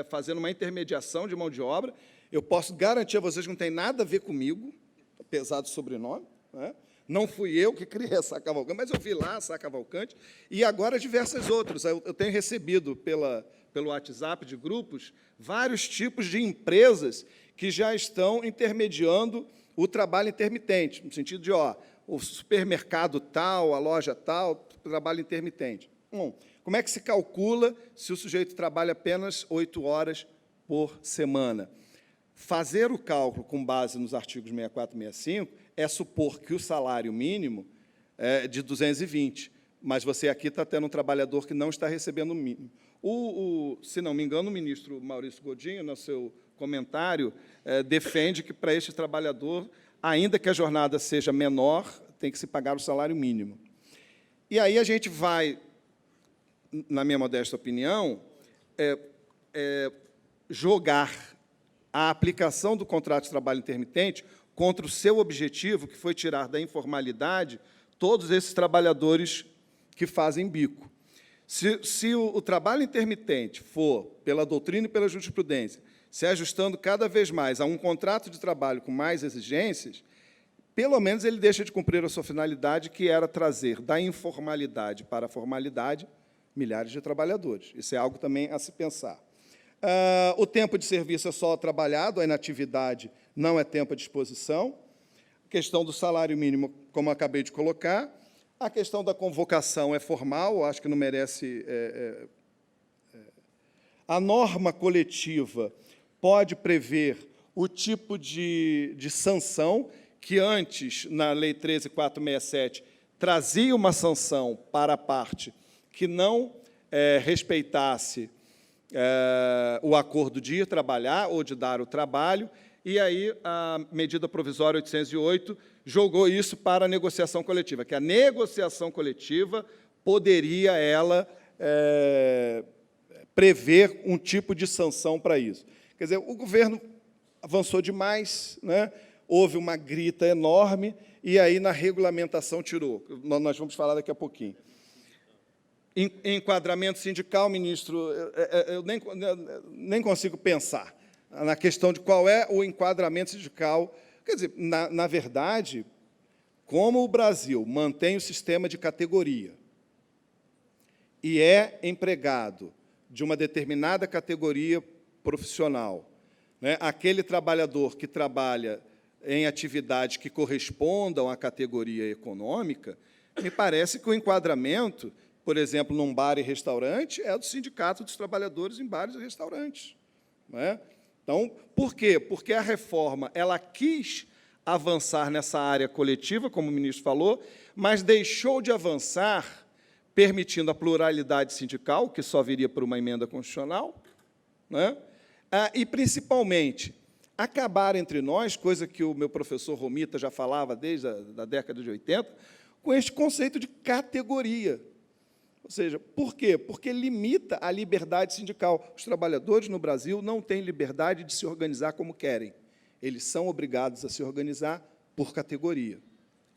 fazendo uma intermediação de mão de obra. Eu posso garantir a vocês que não tem nada a ver comigo, apesar do sobrenome, né? Não fui eu que criei a Sá Cavalcante, mas eu vi lá a Sá Cavalcante, e agora diversas outras. Eu tenho recebido pelo WhatsApp de grupos vários tipos de empresas que já estão intermediando o trabalho intermitente, no sentido de, o supermercado tal, a loja tal, trabalho intermitente. Como é que se calcula se o sujeito trabalha apenas 8 horas por semana? Fazer o cálculo com base nos artigos 64 e 65 é supor que o salário mínimo é de 220, mas você aqui está tendo um trabalhador que não está recebendo o mínimo. Se não me engano, o ministro Maurício Godinho, no seu comentário, defende que, para este trabalhador, ainda que a jornada seja menor, tem que se pagar o salário mínimo. E aí a gente vai, na minha modesta opinião, jogar a aplicação do contrato de trabalho intermitente contra o seu objetivo, que foi tirar da informalidade todos esses trabalhadores que fazem bico. Se o trabalho intermitente for, pela doutrina e pela jurisprudência, se ajustando cada vez mais a um contrato de trabalho com mais exigências, pelo menos ele deixa de cumprir a sua finalidade, que era trazer da informalidade para a formalidade milhares de trabalhadores. Isso é algo também a se pensar. O tempo de serviço é só trabalhado, a inatividade não é tempo à disposição. A questão do salário mínimo, como eu acabei de colocar. A questão da convocação é formal, acho que não merece... A norma coletiva pode prever o tipo de sanção que antes, na Lei 13.467, trazia uma sanção para a parte que não respeitasse o acordo de ir trabalhar ou de dar o trabalho, e aí a medida provisória 808 jogou isso para a negociação coletiva, que a negociação coletiva poderia, ela, prever um tipo de sanção para isso. Quer dizer, o governo avançou demais, né? Houve uma grita enorme, e aí, na regulamentação, tirou. Nós vamos falar daqui a pouquinho. enquadramento sindical, ministro, eu nem consigo pensar na questão de qual é o enquadramento sindical. Quer dizer, na verdade, como o Brasil mantém o sistema de categoria e é empregado de uma determinada categoria profissional, né, aquele trabalhador que trabalha em atividades que correspondam à categoria econômica, me parece que o enquadramento, por exemplo, num bar e restaurante, é do Sindicato dos Trabalhadores em Bares e Restaurantes. Não é? Então, por quê? Porque a reforma ela quis avançar nessa área coletiva, como o ministro falou, mas deixou de avançar, permitindo a pluralidade sindical, que só viria por uma emenda constitucional, né? E, principalmente, acabar entre nós, coisa que o meu professor Romita já falava desde a década de 80, com este conceito de categoria. Ou seja, por quê? Porque limita a liberdade sindical. Os trabalhadores no Brasil não têm liberdade de se organizar como querem. Eles são obrigados a se organizar por categoria.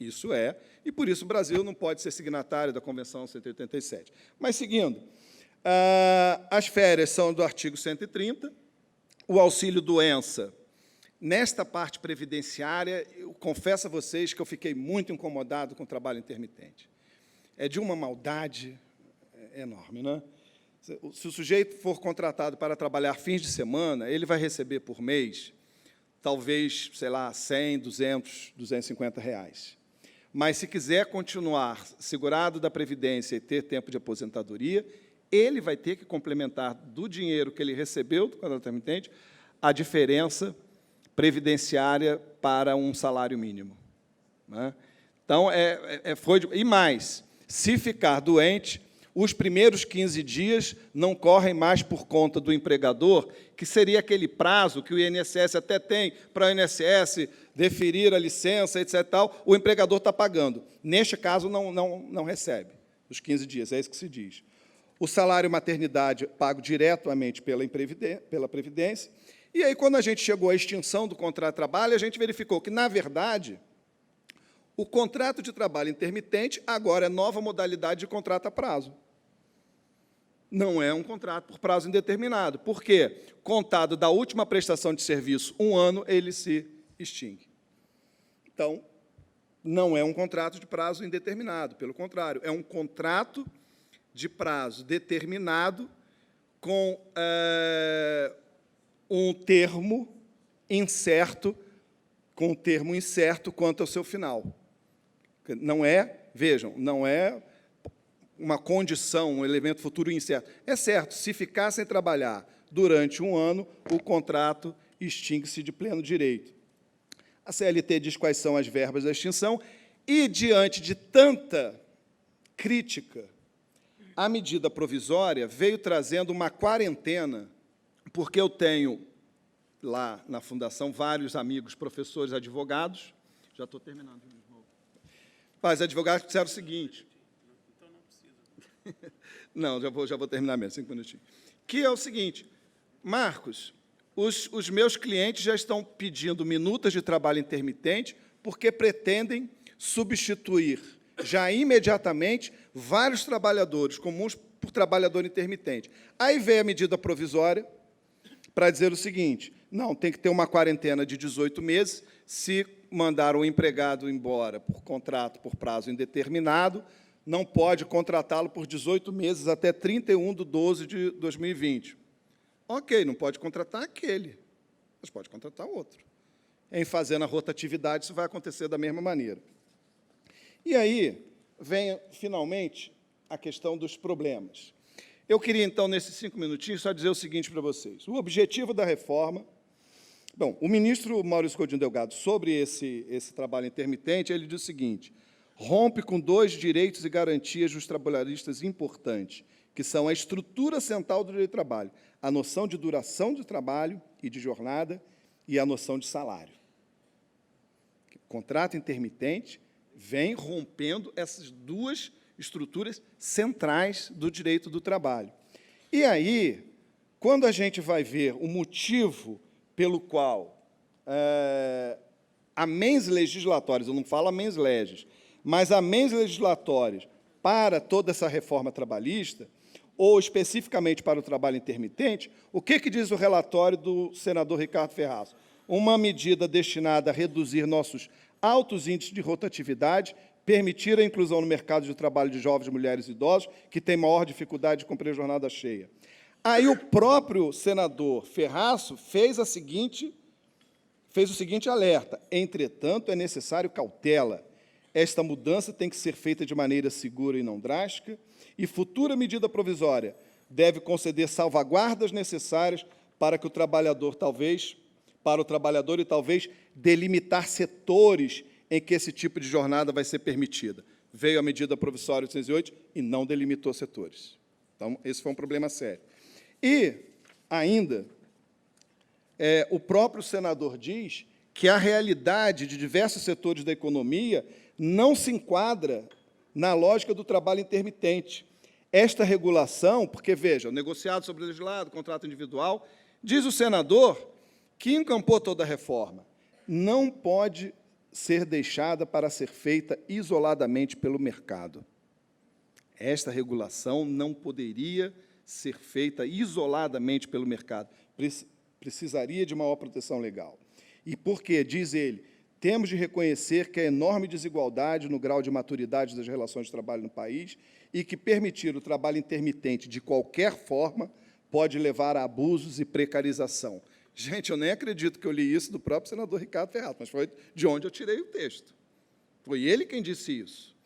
Isso é, e por isso o Brasil não pode ser signatário da Convenção 187. Mas, seguindo, as férias são do artigo 130, o auxílio-doença. Nesta parte previdenciária, eu confesso a vocês que eu fiquei muito incomodado com o trabalho intermitente. É de uma maldade enorme, né? Se o sujeito for contratado para trabalhar fins de semana, ele vai receber por mês, talvez, sei lá, 100, 200, 250 reais. Mas, se quiser continuar segurado da Previdência e ter tempo de aposentadoria, ele vai ter que complementar do dinheiro que ele recebeu do contrato intermitente a diferença previdenciária para um salário mínimo. Né? Então, e mais, se ficar doente, os primeiros 15 dias não correm mais por conta do empregador, que seria aquele prazo que o INSS até tem para o INSS deferir a licença, etc. Tal, o empregador está pagando. Neste caso, não recebe os 15 dias, é isso que se diz. O salário maternidade pago diretamente pela Previdência. E aí, quando a gente chegou à extinção do contrato de trabalho, a gente verificou que, na verdade, o contrato de trabalho intermitente agora é nova modalidade de contrato a prazo. Não é um contrato por prazo indeterminado. Por quê? Contado da última prestação de serviço, 1 ano, ele se extingue. Então, não é um contrato de prazo indeterminado, pelo contrário, é um contrato de prazo determinado com um termo incerto, quanto ao seu final. Não é, vejam, não é uma condição, um elemento futuro incerto. É certo, se ficar sem trabalhar durante 1 ano, o contrato extingue-se de pleno direito. A CLT diz quais são as verbas da extinção e, diante de tanta crítica, a medida provisória veio trazendo uma quarentena, porque eu tenho, lá na Fundação, vários amigos, professores, advogados, já estou terminando, mas advogados disseram o seguinte, então não precisa. Não, já vou terminar mesmo, 5 minutinhos. Que é o seguinte, Marcos, os meus clientes já estão pedindo minutas de trabalho intermitente porque pretendem substituir já imediatamente vários trabalhadores comuns por trabalhador intermitente. Aí veio a medida provisória para dizer o seguinte, não, tem que ter uma quarentena de 18 meses, se mandar um empregado embora por contrato por prazo indeterminado, não pode contratá-lo por 18 meses até 31/12 de 2020. Ok, não pode contratar aquele, mas pode contratar outro. Em fazendo a rotatividade, isso vai acontecer da mesma maneira. E aí vem, finalmente, a questão dos problemas. Eu queria, então, nesses 5 minutinhos, só dizer o seguinte para vocês. O objetivo da reforma... Bom, o ministro Maurício Coutinho Delgado, sobre esse trabalho intermitente, ele diz o seguinte, rompe com 2 direitos e garantias dos trabalhistas importantes, que são a estrutura central do direito do trabalho, a noção de duração de trabalho e de jornada e a noção de salário. O contrato intermitente vem rompendo essas 2 estruturas centrais do direito do trabalho. E aí, quando a gente vai ver o motivo pelo qual amens legislatórias, eu não falo amens legis, mas amens legislatórias para toda essa reforma trabalhista, ou especificamente para o trabalho intermitente, o que diz o relatório do senador Ricardo Ferraz? Uma medida destinada a reduzir nossos altos índices de rotatividade, permitir a inclusão no mercado de trabalho de jovens, mulheres e idosos, que têm maior dificuldade de cumprir a jornada cheia. Aí o próprio senador Ferraz fez o seguinte alerta: entretanto, é necessário cautela. Esta mudança tem que ser feita de maneira segura e não drástica, e futura medida provisória deve conceder salvaguardas necessárias para o trabalhador e talvez delimitar setores em que esse tipo de jornada vai ser permitida. Veio a medida provisória 808 e não delimitou setores. Então, esse foi um problema sério. E, ainda, o próprio senador diz que a realidade de diversos setores da economia não se enquadra na lógica do trabalho intermitente. Esta regulação, porque, veja, o negociado sobre o legislado, contrato individual, diz o senador, que encampou toda a reforma, não pode ser deixada para ser feita isoladamente pelo mercado. Esta regulação não poderia ser feita isoladamente pelo mercado. Precisaria de maior proteção legal. E por quê? Diz ele, temos de reconhecer que a enorme desigualdade no grau de maturidade das relações de trabalho no país e que permitir o trabalho intermitente de qualquer forma pode levar a abusos e precarização. Gente, eu nem acredito que eu li isso do próprio senador Ricardo Ferraz, mas foi de onde eu tirei o texto. Foi ele quem disse isso.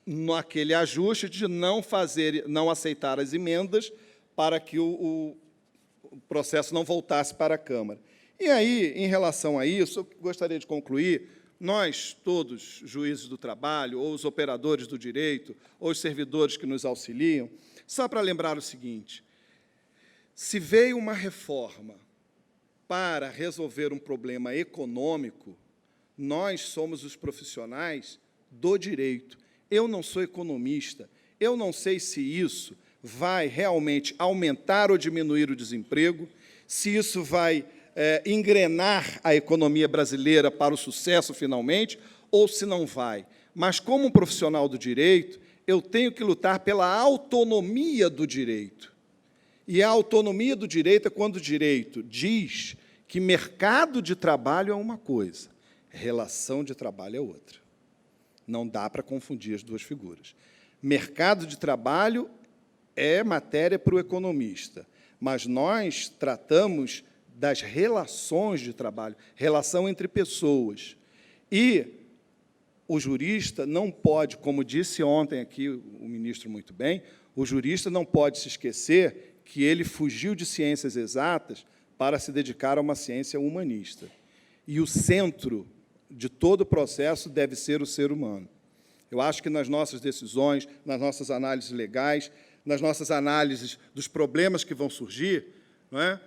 Naquele ajuste de não aceitar as emendas para que o processo não voltasse para a Câmara. E aí, em relação a isso, eu gostaria de concluir, nós, todos, juízes do trabalho, ou os operadores do direito, ou os servidores que nos auxiliam, só para lembrar o seguinte, se veio uma reforma para resolver um problema econômico, nós somos os profissionais do direito. Eu não sou economista, eu não sei se isso vai realmente aumentar ou diminuir o desemprego, se isso vai engrenar a economia brasileira para o sucesso, finalmente, ou se não vai. Mas, como um profissional do direito, eu tenho que lutar pela autonomia do direito. E a autonomia do direito é quando o direito diz que mercado de trabalho é uma coisa, relação de trabalho é outra. Não dá para confundir as duas figuras. Mercado de trabalho é matéria para o economista, mas nós tratamos das relações de trabalho, relação entre pessoas. E o jurista não pode, como disse ontem aqui o ministro muito bem, o jurista não pode se esquecer que ele fugiu de ciências exatas para se dedicar a uma ciência humanista. E o centro de todo o processo deve ser o ser humano. Eu acho que nas nossas decisões, nas nossas análises legais, nas nossas análises dos problemas que vão surgir,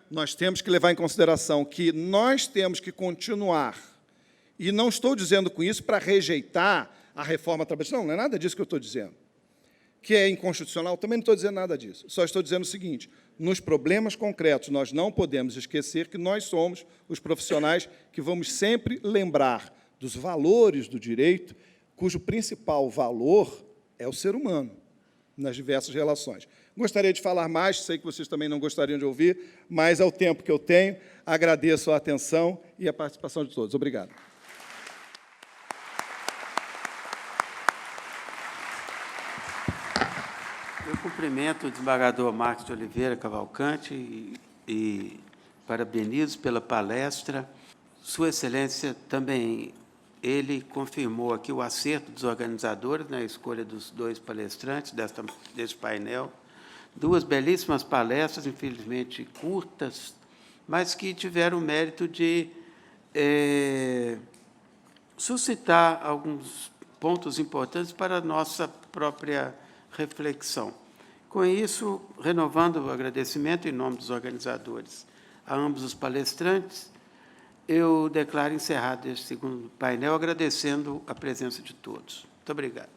nós temos que levar em consideração que nós temos que continuar, e não estou dizendo com isso para rejeitar a reforma trabalhista, não é nada disso que eu estou dizendo, que é inconstitucional, também não estou dizendo nada disso, só estou dizendo o seguinte, nos problemas concretos, nós não podemos esquecer que nós somos os profissionais que vamos sempre lembrar dos valores do direito, cujo principal valor é o ser humano, nas diversas relações. Gostaria de falar mais, sei que vocês também não gostariam de ouvir, mas é o tempo que eu tenho. Agradeço a atenção e a participação de todos. Obrigado. Eu cumprimento o desembargador Marcos de Oliveira Cavalcante e parabenizo pela palestra. Sua Excelência também, ele confirmou aqui o acerto dos organizadores na escolha dos dois palestrantes deste painel. Duas belíssimas palestras, infelizmente curtas, mas que tiveram o mérito de suscitar alguns pontos importantes para a nossa própria reflexão. Com isso, renovando o agradecimento em nome dos organizadores a ambos os palestrantes, eu declaro encerrado este segundo painel, agradecendo a presença de todos. Muito obrigado.